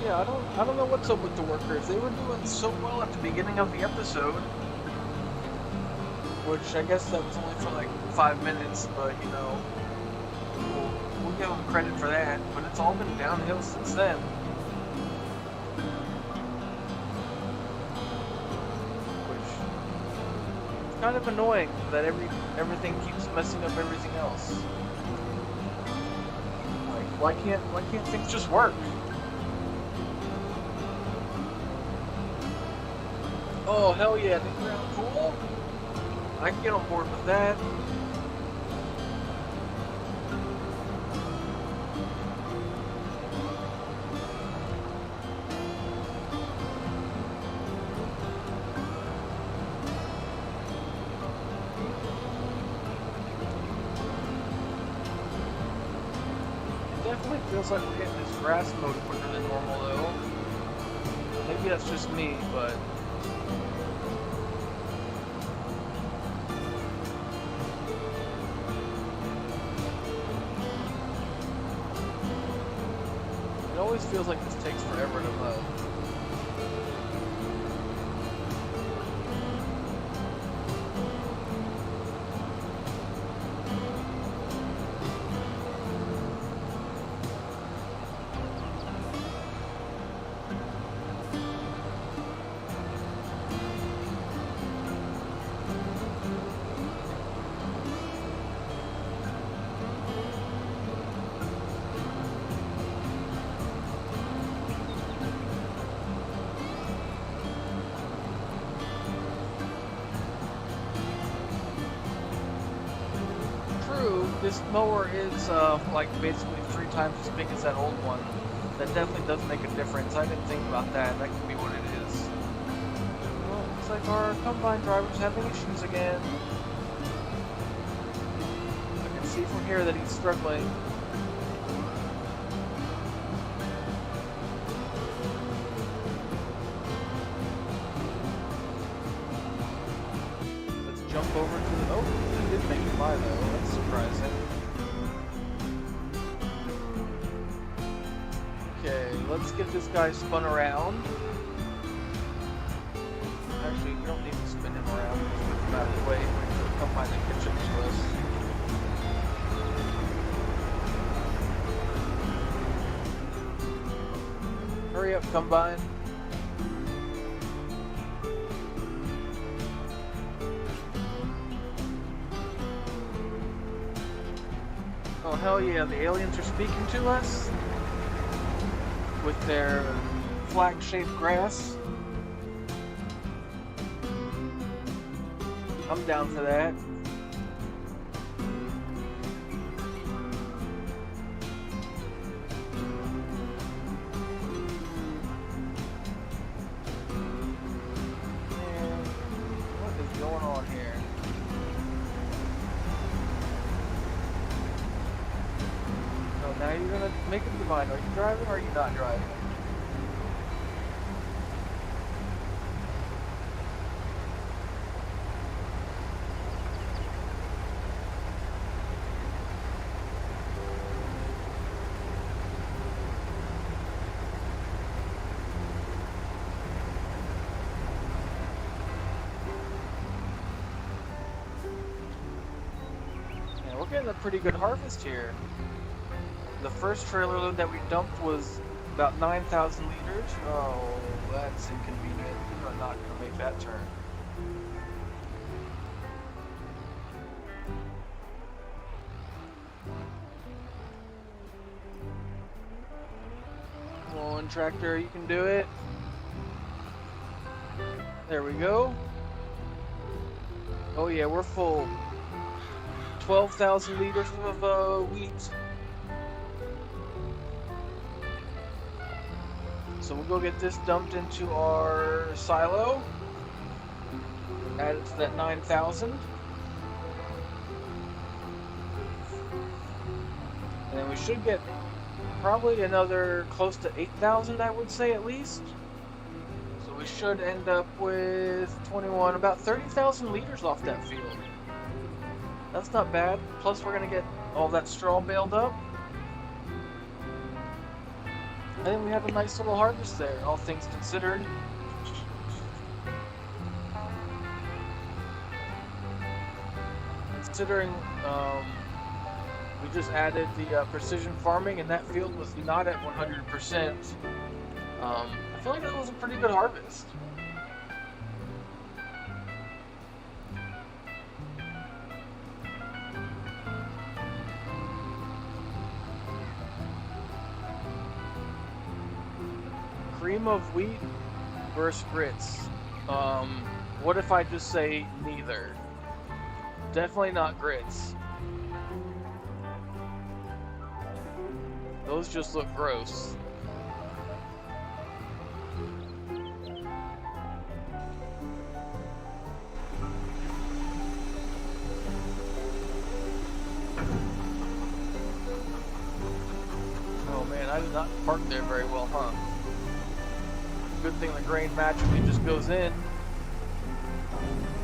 Yeah, I don't know what's up with the workers. They were doing so well at the beginning of the episode, which I guess that was only for like 5 minutes, but you know, we'll give them credit for that. But it's all been downhill since then. Which is kind of annoying that everything keeps messing up everything else. Like, why can't things just work? Oh, hell yeah, the ground pool? I can get on board with that. It definitely feels like we're getting this grass mowed quicker than normal, though. Maybe that's just me, but it always feels like this takes forever to mow. This mower is like basically 3 times as big as that old one. That definitely does make a difference. I didn't think about that. That could be what it is. Well, looks like our combine driver's having issues again. I can see from here that he's struggling. Let's jump over to the... Oh, he did make it by though. That's surprising. Okay, let's get this guy spun around. Hurry up, combine. Oh hell yeah, the aliens are speaking to us with their flag-shaped grass. I'm down for that. And what is going on here? So now you're gonna make up your mind. Are you driving or are you not driving? We're getting a pretty good harvest here. The first trailer load that we dumped was about 9,000 liters. Oh, that's inconvenient. We're not going to make that turn. Come on, tractor, you can do it. There we go. Oh yeah, we're full. 12,000 liters of wheat. So we'll go get this dumped into our silo. Add it to that 9,000. And then we should get probably another close to 8,000, I would say at least. So we should end up with 21, about 30,000 liters off that field. That's not bad. Plus we're gonna get all that straw baled up. I think we have a nice little harvest there, all things considered. Considering we just added the precision farming and that field was not at 100%. I feel like that was a pretty good harvest. Cream of wheat versus grits. What if I just say neither? Definitely not grits. Those just look gross. Oh man, I did not park there very well, huh? Good thing the grain magically just goes in.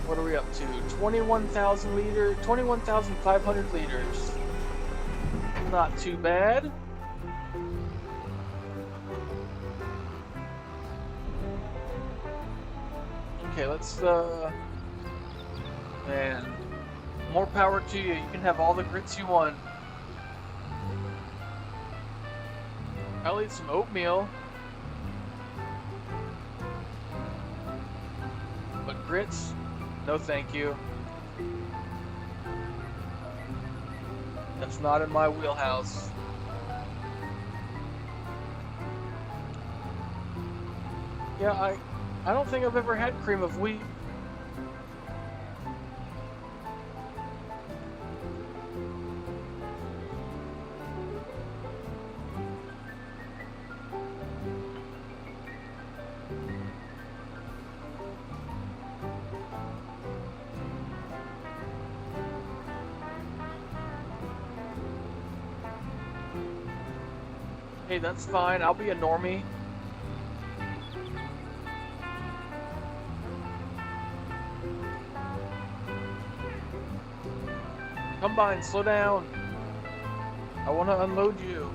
What are we up to? 21,000 liters, 21,500 liters. Not too bad. Okay, let's man, more power to you. You can have all the grits you want. I'll eat some oatmeal. But grits? No thank you. That's not in my wheelhouse. Yeah, I don't think I've ever had cream of wheat. Hey, that's fine. I'll be a normie. Combine, slow down. I want to unload you.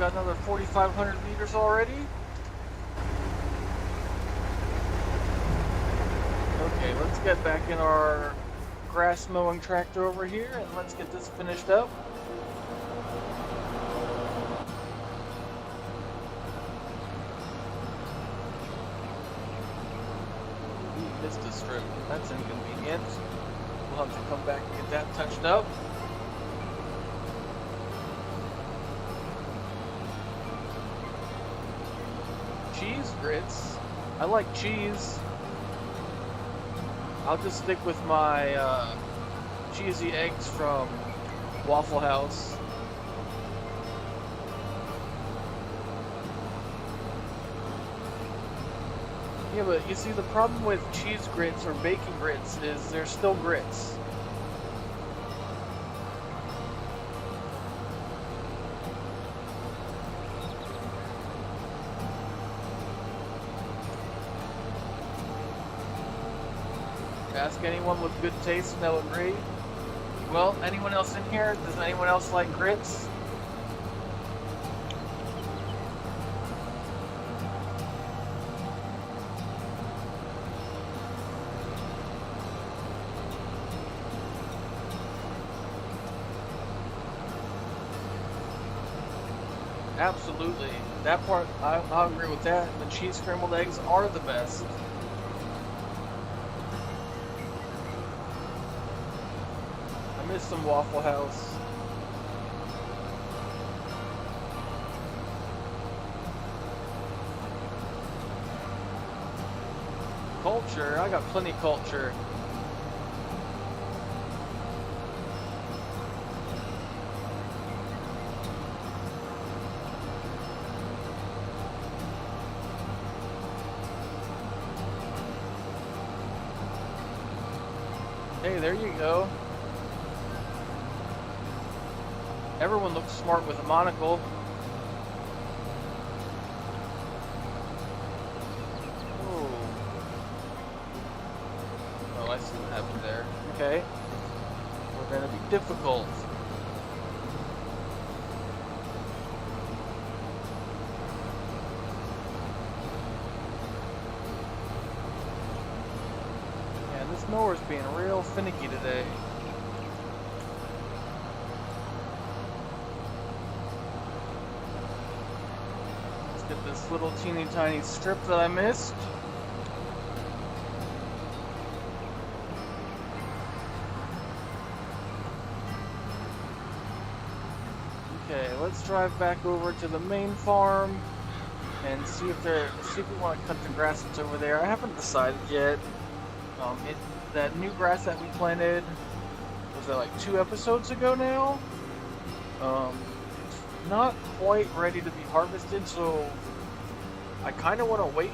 got another 4,500 meters already. Okay, let's get back in our grass mowing tractor over here and let's get this finished up. Missed a strip. That's inconvenient. We'll have to come back and get that touched up. Cheese grits. I like cheese. I'll just stick with my cheesy eggs from Waffle House. Yeah, but you see, the problem with cheese grits or bacon grits is they're still grits. Ask anyone with good taste and they'll agree. Well, anyone else in here? Does anyone else like grits? Absolutely. That part, I agree with that. The cheese scrambled eggs are the best. I miss some Waffle House. Culture? I got plenty of culture. Hey, there you go. Everyone looks smart with a monocle. Oh, I see what happened there. Okay. We're gonna be difficult. Yeah, this mower's being real finicky today. Get this little teeny tiny strip that I missed. Okay, let's drive back over to the main farm and see if we want to cut the grass that's over there. I haven't decided yet. That new grass that we planted, was that like 2 episodes ago now? Not quite ready to be harvested, so I kind of want to wait,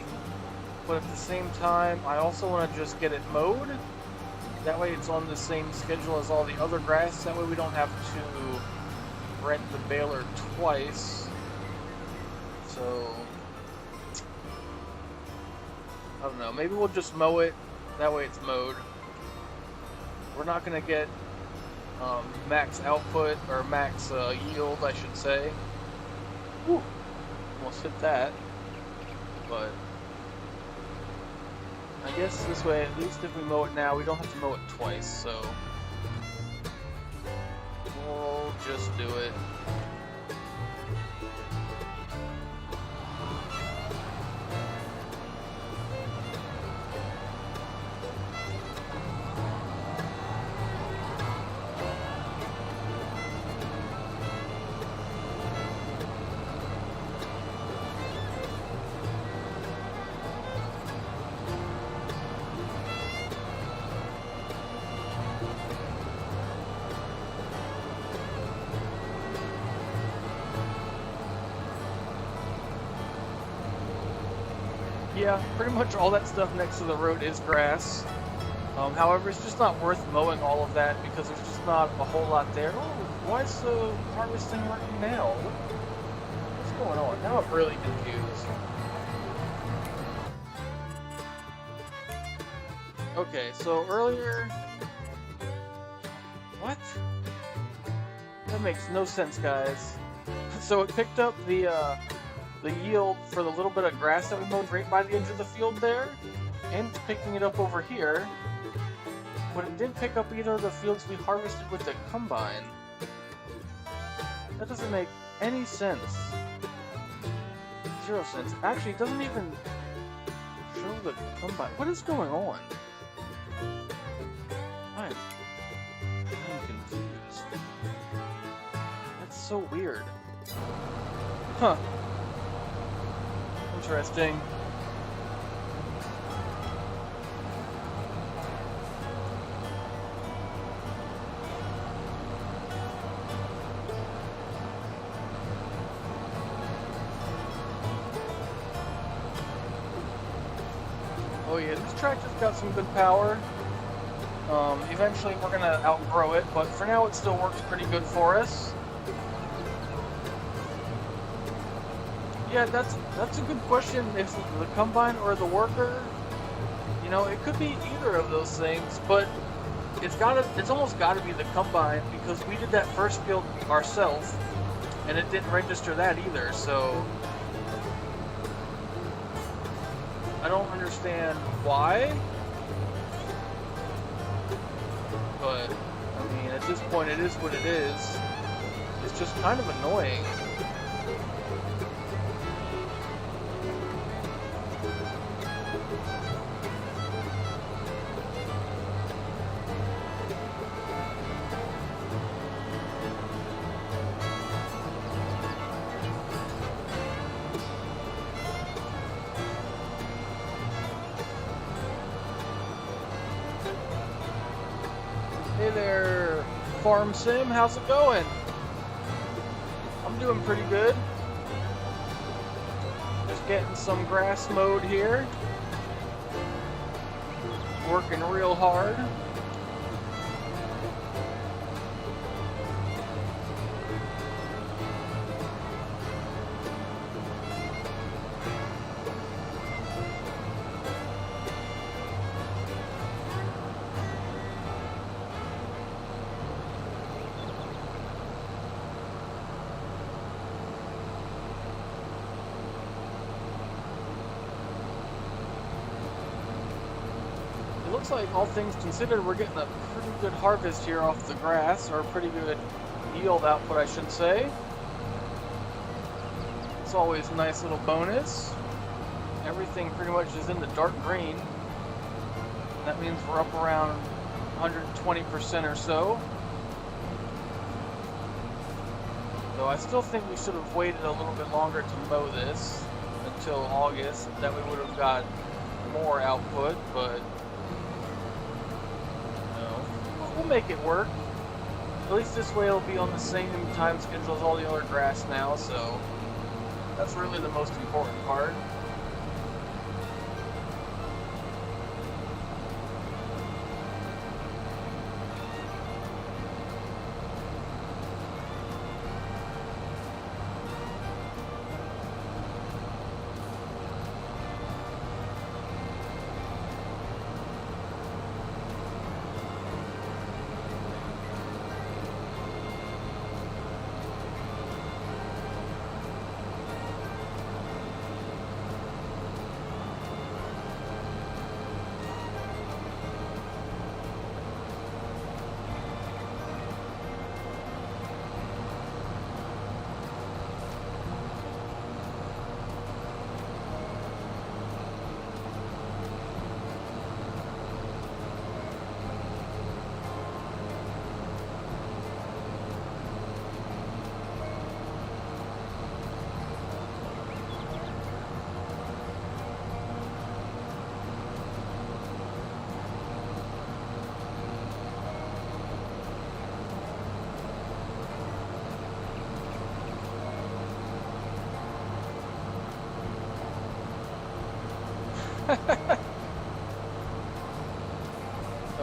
but at the same time I also want to just get it mowed. That way it's on the same schedule as all the other grass. That way we don't have to rent the baler twice. So I don't know, maybe we'll just mow it, that way it's mowed. We're not going to get max output, or max yield, I should say. Whew, almost hit that. But I guess this way, at least if we mow it now, we don't have to mow it twice, so we'll just do it. Yeah, pretty much all that stuff next to the road is grass. However, it's just not worth mowing all of that because there's just not a whole lot there. Oh, why is the harvesting working now? What's going on? Now I'm really confused. Okay, so earlier... What? That makes no sense, guys. So it picked up the yield for the little bit of grass that we mowed right by the edge of the field there, and it's picking it up over here. But it didn't pick up either of the fields we harvested with the combine. That doesn't make any sense. 0 cents. Actually, it doesn't even show the combine. What is going on? I'm confused. That's so weird. Huh. Interesting. Oh yeah, this tractor's got some good power. Eventually we're gonna outgrow it, but for now it still works pretty good for us. Yeah, that's a good question. If the combine or the worker, you know, it could be either of those things, but it's almost gotta be the combine because we did that first field ourselves, and it didn't register that either. So I don't understand why, but I mean, at this point it is what it is. It's just kind of annoying. Hey there, Farm Sim, how's it going? I'm doing pretty good. Just getting some grass mowed here. Working real hard. Looks like, all things considered, we're getting a pretty good harvest here off the grass, or a pretty good yield output, I should say. It's always a nice little bonus. Everything pretty much is in the dark green. That means we're up around 120% or so. Though I still think we should have waited a little bit longer to mow this until August. That we would have got more output, but we'll make it work. At least this way it'll be on the same time schedule as all the other grass now, so that's really the most important part.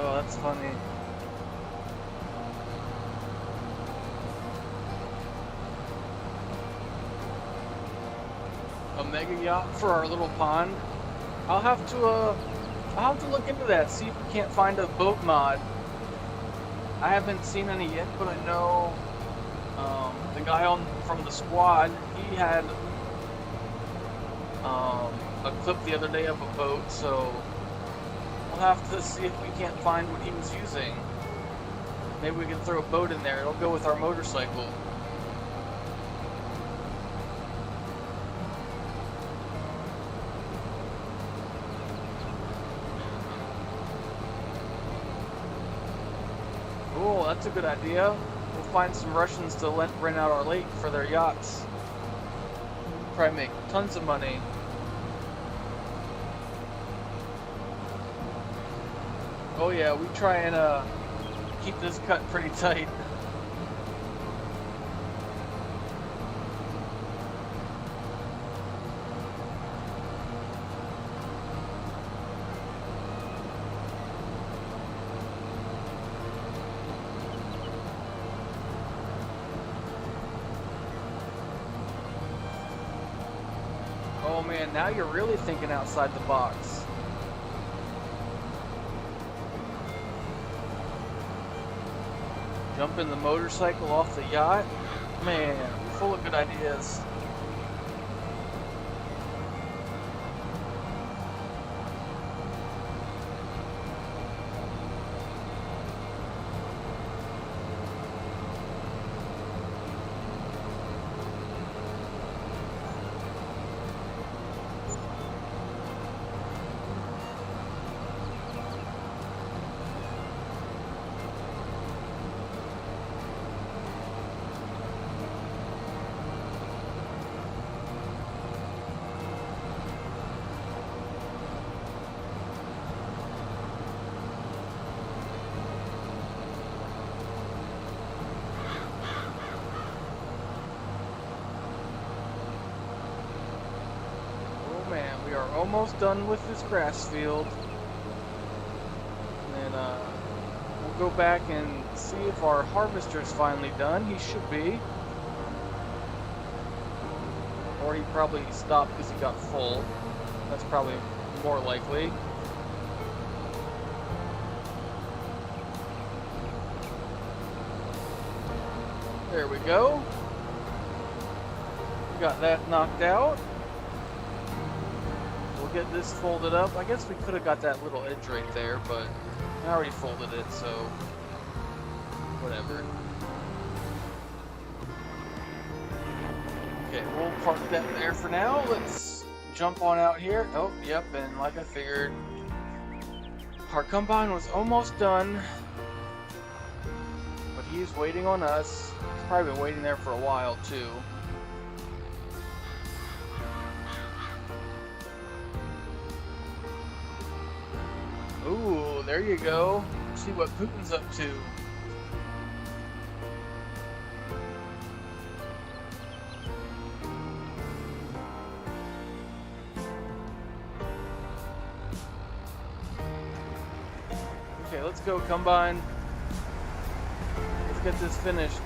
Oh, that's funny. A mega yacht for our little pond. I'll have to look into that, see if we can't find a boat mod. I haven't seen any yet, but I know The guy from the squad, he had a clip the other day of a boat, so we'll have to see if we can't find what he was using. Maybe we can throw a boat in there. It'll go with our motorcycle. Cool, that's a good idea. We'll find some Russians to rent out our lake for their yachts. Probably make tons of money. Oh yeah, we try and keep this cut pretty tight. Oh man, now you're really thinking outside the box. Jumping the motorcycle off the yacht? Man, full of good ideas. Man, we are almost done with this grass field. And we'll go back and see if our harvester's finally done. He should be. Or he probably stopped because he got full. That's probably more likely. There we go. We got that knocked out. We'll get this folded up. I guess we could have got that little edge right there, but I already folded it, so whatever. Okay, we'll park that there for now. Let's jump on out here. Oh, yep, and like I figured, our combine was almost done, but he's waiting on us. He's probably been waiting there for a while, too. Ooh, there you go. See what Putin's up to. Okay, let's go, Combine. Let's get this finished.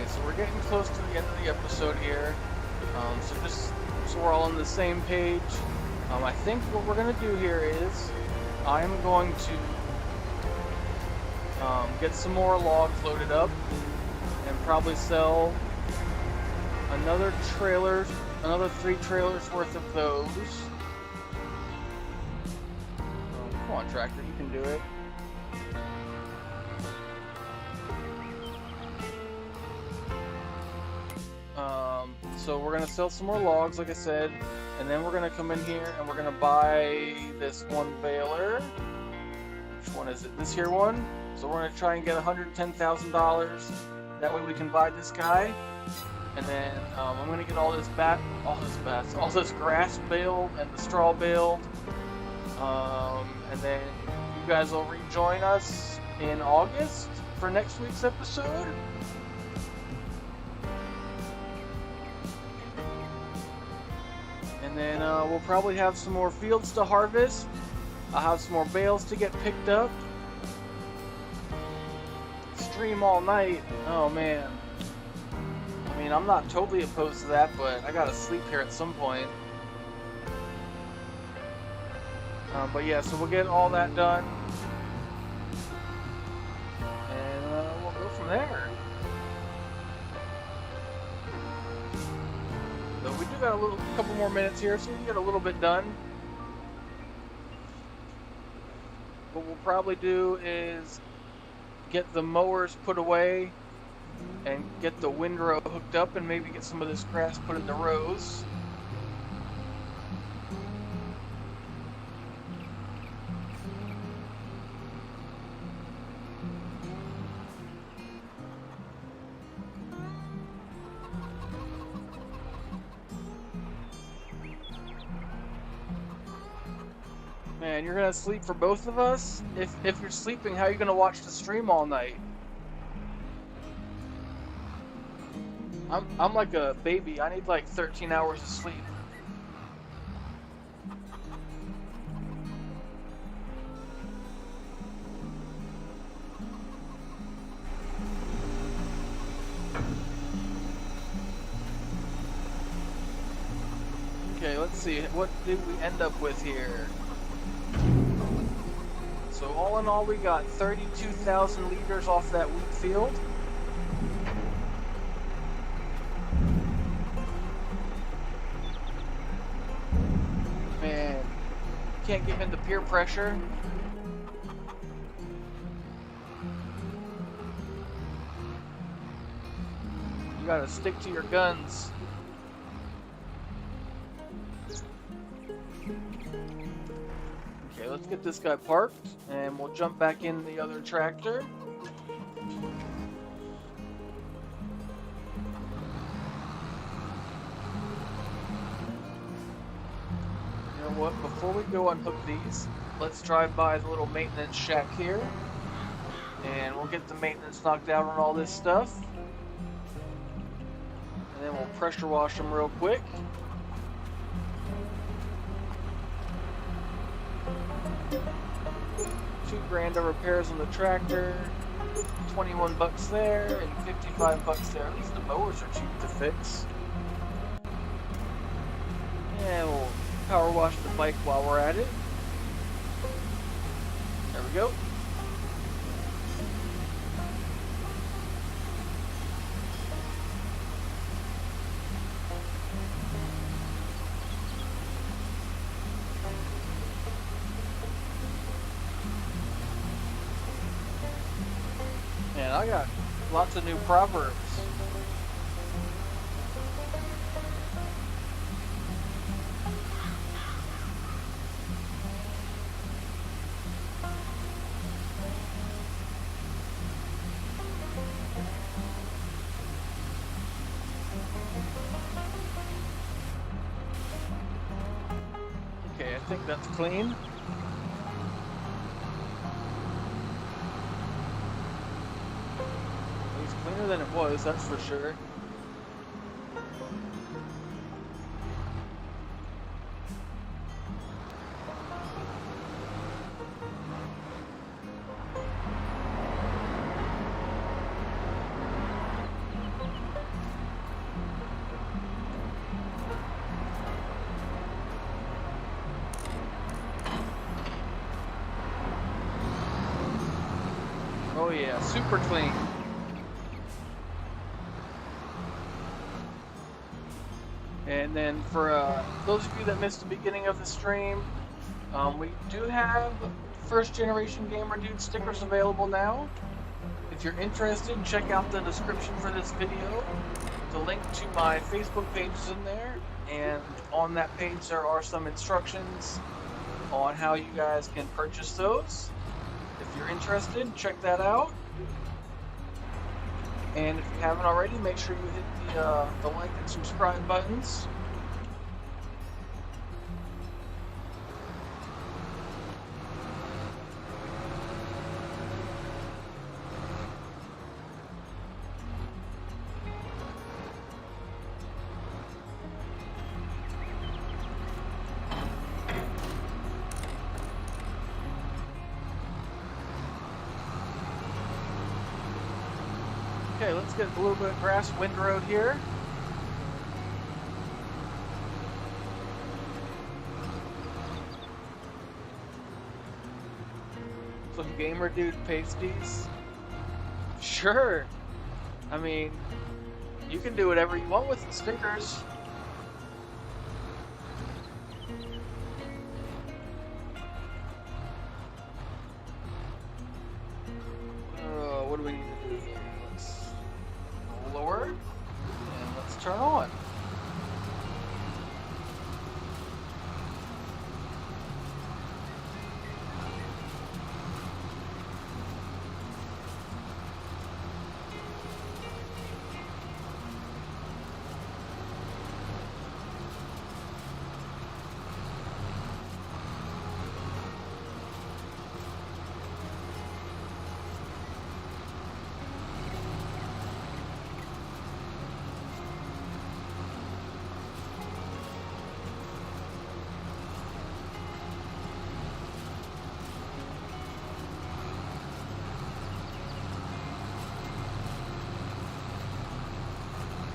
So we're getting close to the end of the episode here, so just so we're all on the same page, I think what we're going to do here is I'm going to get some more logs loaded up and probably sell another 3 trailers worth of those. Come on, tractor, you can do it. So we're going to sell some more logs, like I said, and then we're going to come in here and we're going to buy this one baler. Which one is it? This here one. So we're going to try and get $110,000. That way we can buy this guy. And then I'm gonna get all this grass baled and the straw baled. And then you guys will rejoin us in August for next week's episode. And then we'll probably have some more fields to harvest. I'll have some more bales to get picked up. Stream all night. Oh man. I mean, I'm not totally opposed to that, but I gotta sleep here at some point. But yeah, so we'll get all that done. And we'll go from there. So we do got a couple more minutes here, so we can get a little bit done. What we'll probably do is get the mowers put away and get the windrow hooked up and maybe get some of this grass put in the rows. Man, you're gonna sleep for both of us? If you're sleeping, how are you gonna watch the stream all night? I'm like a baby. I need like 13 hours of sleep. Okay, let's see. What did we end up with here? So all in all, we got 32,000 liters off that wheat field. Man, can't give in to peer pressure. You gotta stick to your guns. Okay, let's get this guy parked, and we'll jump back in the other tractor. You know what, before we go unhook these, let's drive by the little maintenance shack here, and we'll get the maintenance knocked out on all this stuff. And then we'll pressure wash them real quick. $2,000 of repairs on the tractor, 21 bucks there, and 55 bucks there. At least the mowers are cheap to fix. And we'll power wash the bike while we're at it. There we go. Man, I got lots of new proverbs. Okay, I think that's clean. Cleaner than it was, that's for sure. Oh yeah, super clean. And then for those of you that missed the beginning of the stream, we do have first generation Gamer Dude stickers available now. If you're interested, check out the description for this video. The link to my Facebook page is in there, and on that page there are some instructions on how you guys can purchase those. If you're interested, check that out. And if you haven't already, make sure you hit the like and subscribe buttons. Okay, let's get a little bit of grass windrowed here. Some gamer dude pasties. Sure. I mean, you can do whatever you want with the stickers. What do we need to do here? Let's lower and let's turn on.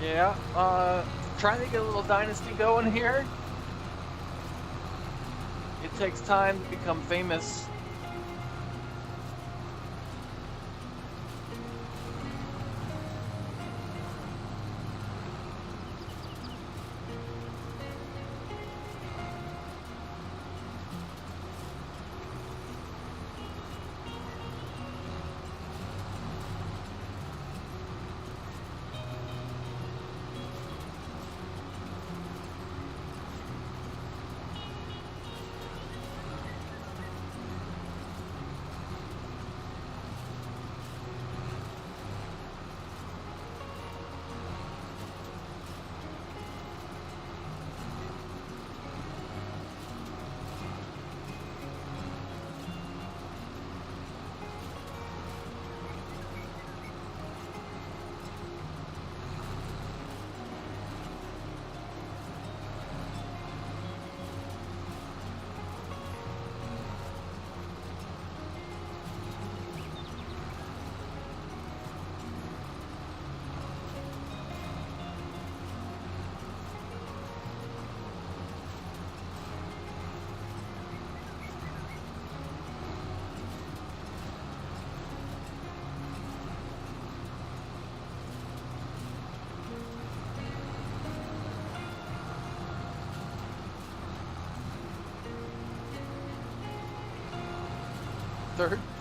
Yeah, trying to get a little dynasty going here. It takes time to become famous.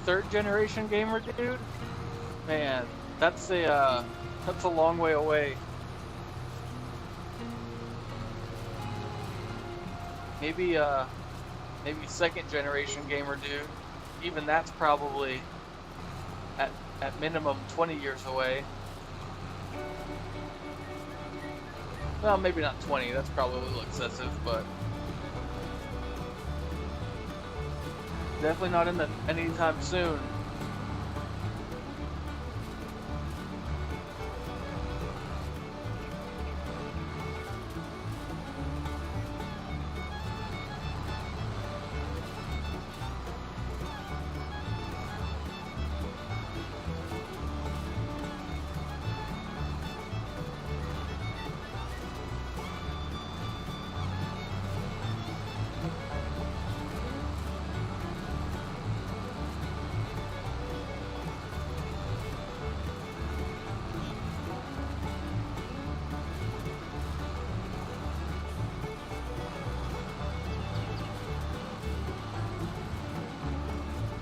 Third generation gamer dude? Man, that's a long way away. Maybe second generation gamer dude. Even that's probably at minimum 20 years away. Well, maybe not 20, that's probably a little excessive, but definitely not in the anytime soon.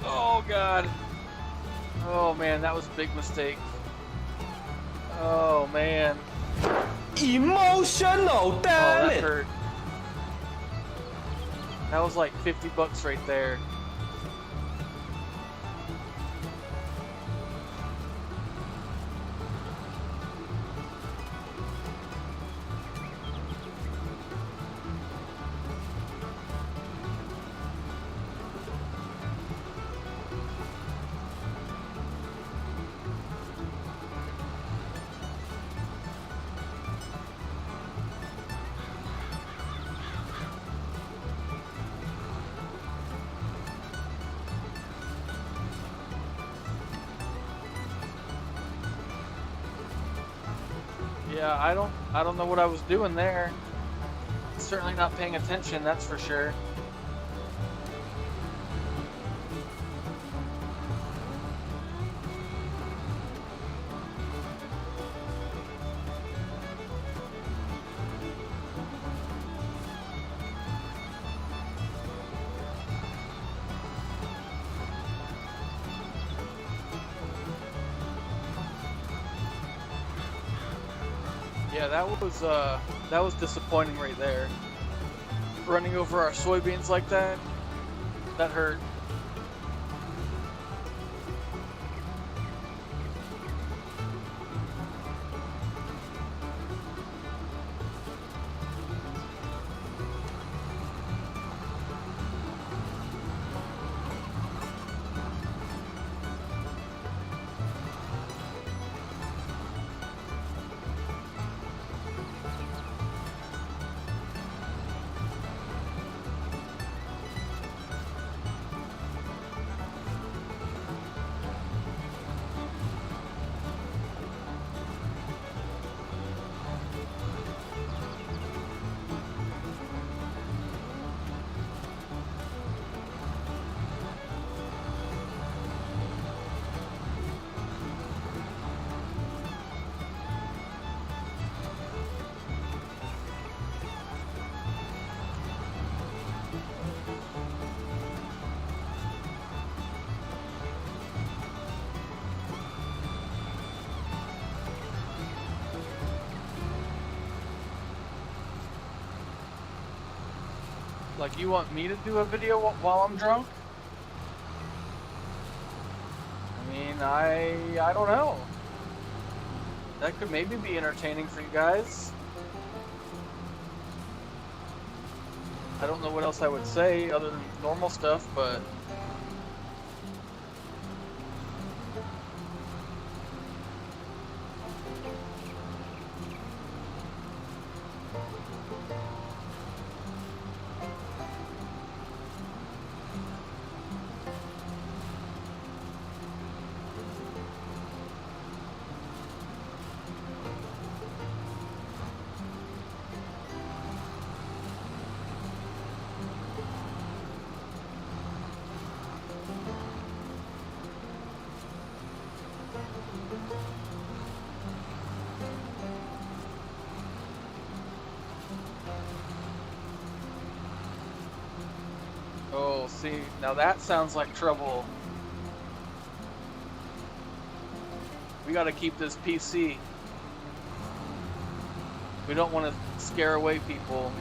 Oh God. Oh man, that was a big mistake. Oh man. Emotional, damn that it! hurt. That was like $50 right there. Yeah, I don't know what I was doing there. Certainly not paying attention, that's for sure. Yeah, that was disappointing right there. Running over our soybeans like that hurt. Like, you want me to do a video while I'm drunk? I mean, I don't know. That could maybe be entertaining for you guys. I don't know what else I would say other than normal stuff, but... Oh, see, now that sounds like trouble. We gotta keep this PC. We don't want to scare away people.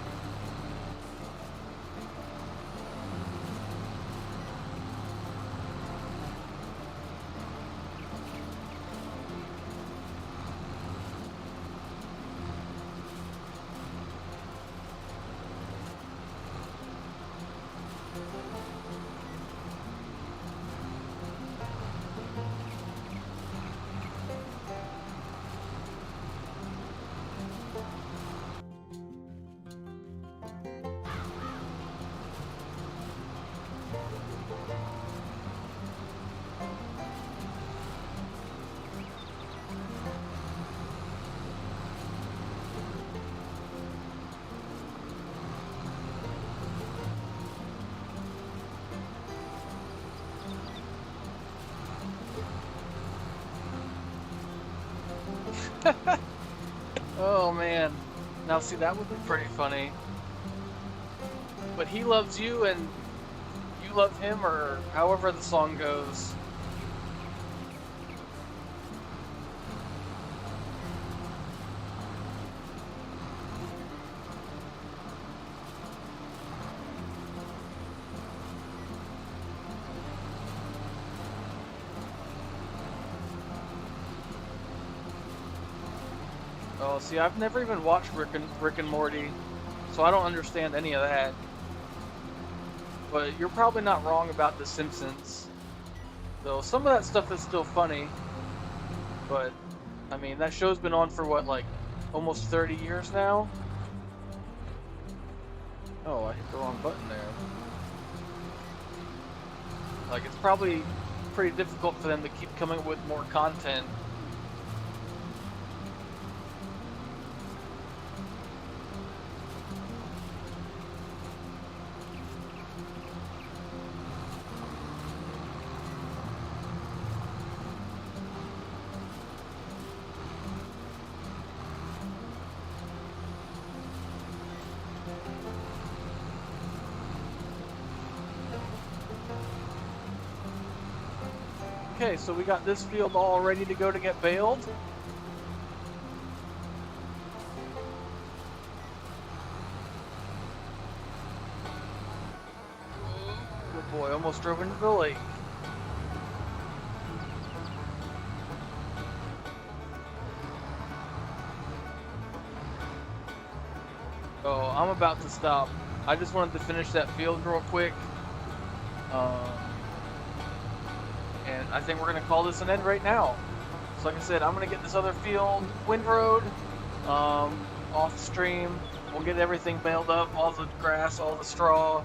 Oh man, now see, that would be pretty funny. But he loves you and you love him, or however the song goes. Oh, see, I've never even watched Rick and Morty, so I don't understand any of that. But you're probably not wrong about The Simpsons. Though some of that stuff is still funny. But, I mean, that show's been on for what, like, almost 30 years now? Oh, I hit the wrong button there. Like, it's probably pretty difficult for them to keep coming up with more content. Okay, so we got this field all ready to go to get baled. Good boy, almost drove into the lake. Oh, I'm about to stop. I just wanted to finish that field real quick. And I think we're going to call this an end right now. So like I said, I'm going to get this other field windrowed off stream. We'll get everything baled up, all the grass, all the straw.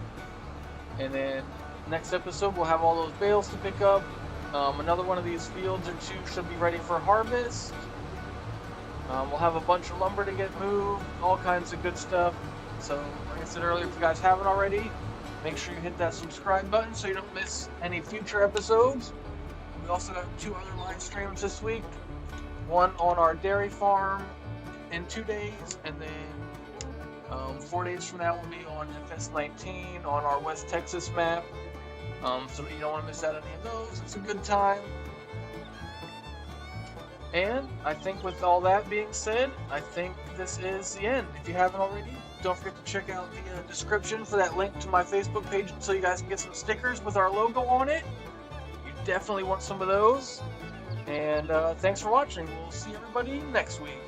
And then next episode, we'll have all those bales to pick up. Another one of these fields or two should be ready for harvest. We'll have a bunch of lumber to get moved, all kinds of good stuff. So, like I said earlier, if you guys haven't already, make sure you hit that subscribe button so you don't miss any future episodes. We also have 2 other live streams this week. One on our dairy farm in 2 days, and then 4 days from now will be on FS22 on our West Texas map. So you don't want to miss out on any of those. It's a good time. And I think with all that being said, I think this is the end. If you haven't already, don't forget to check out the description for that link to my Facebook page so you guys can get some stickers with our logo on it. You definitely want some of those. And thanks for watching. We'll see everybody next week.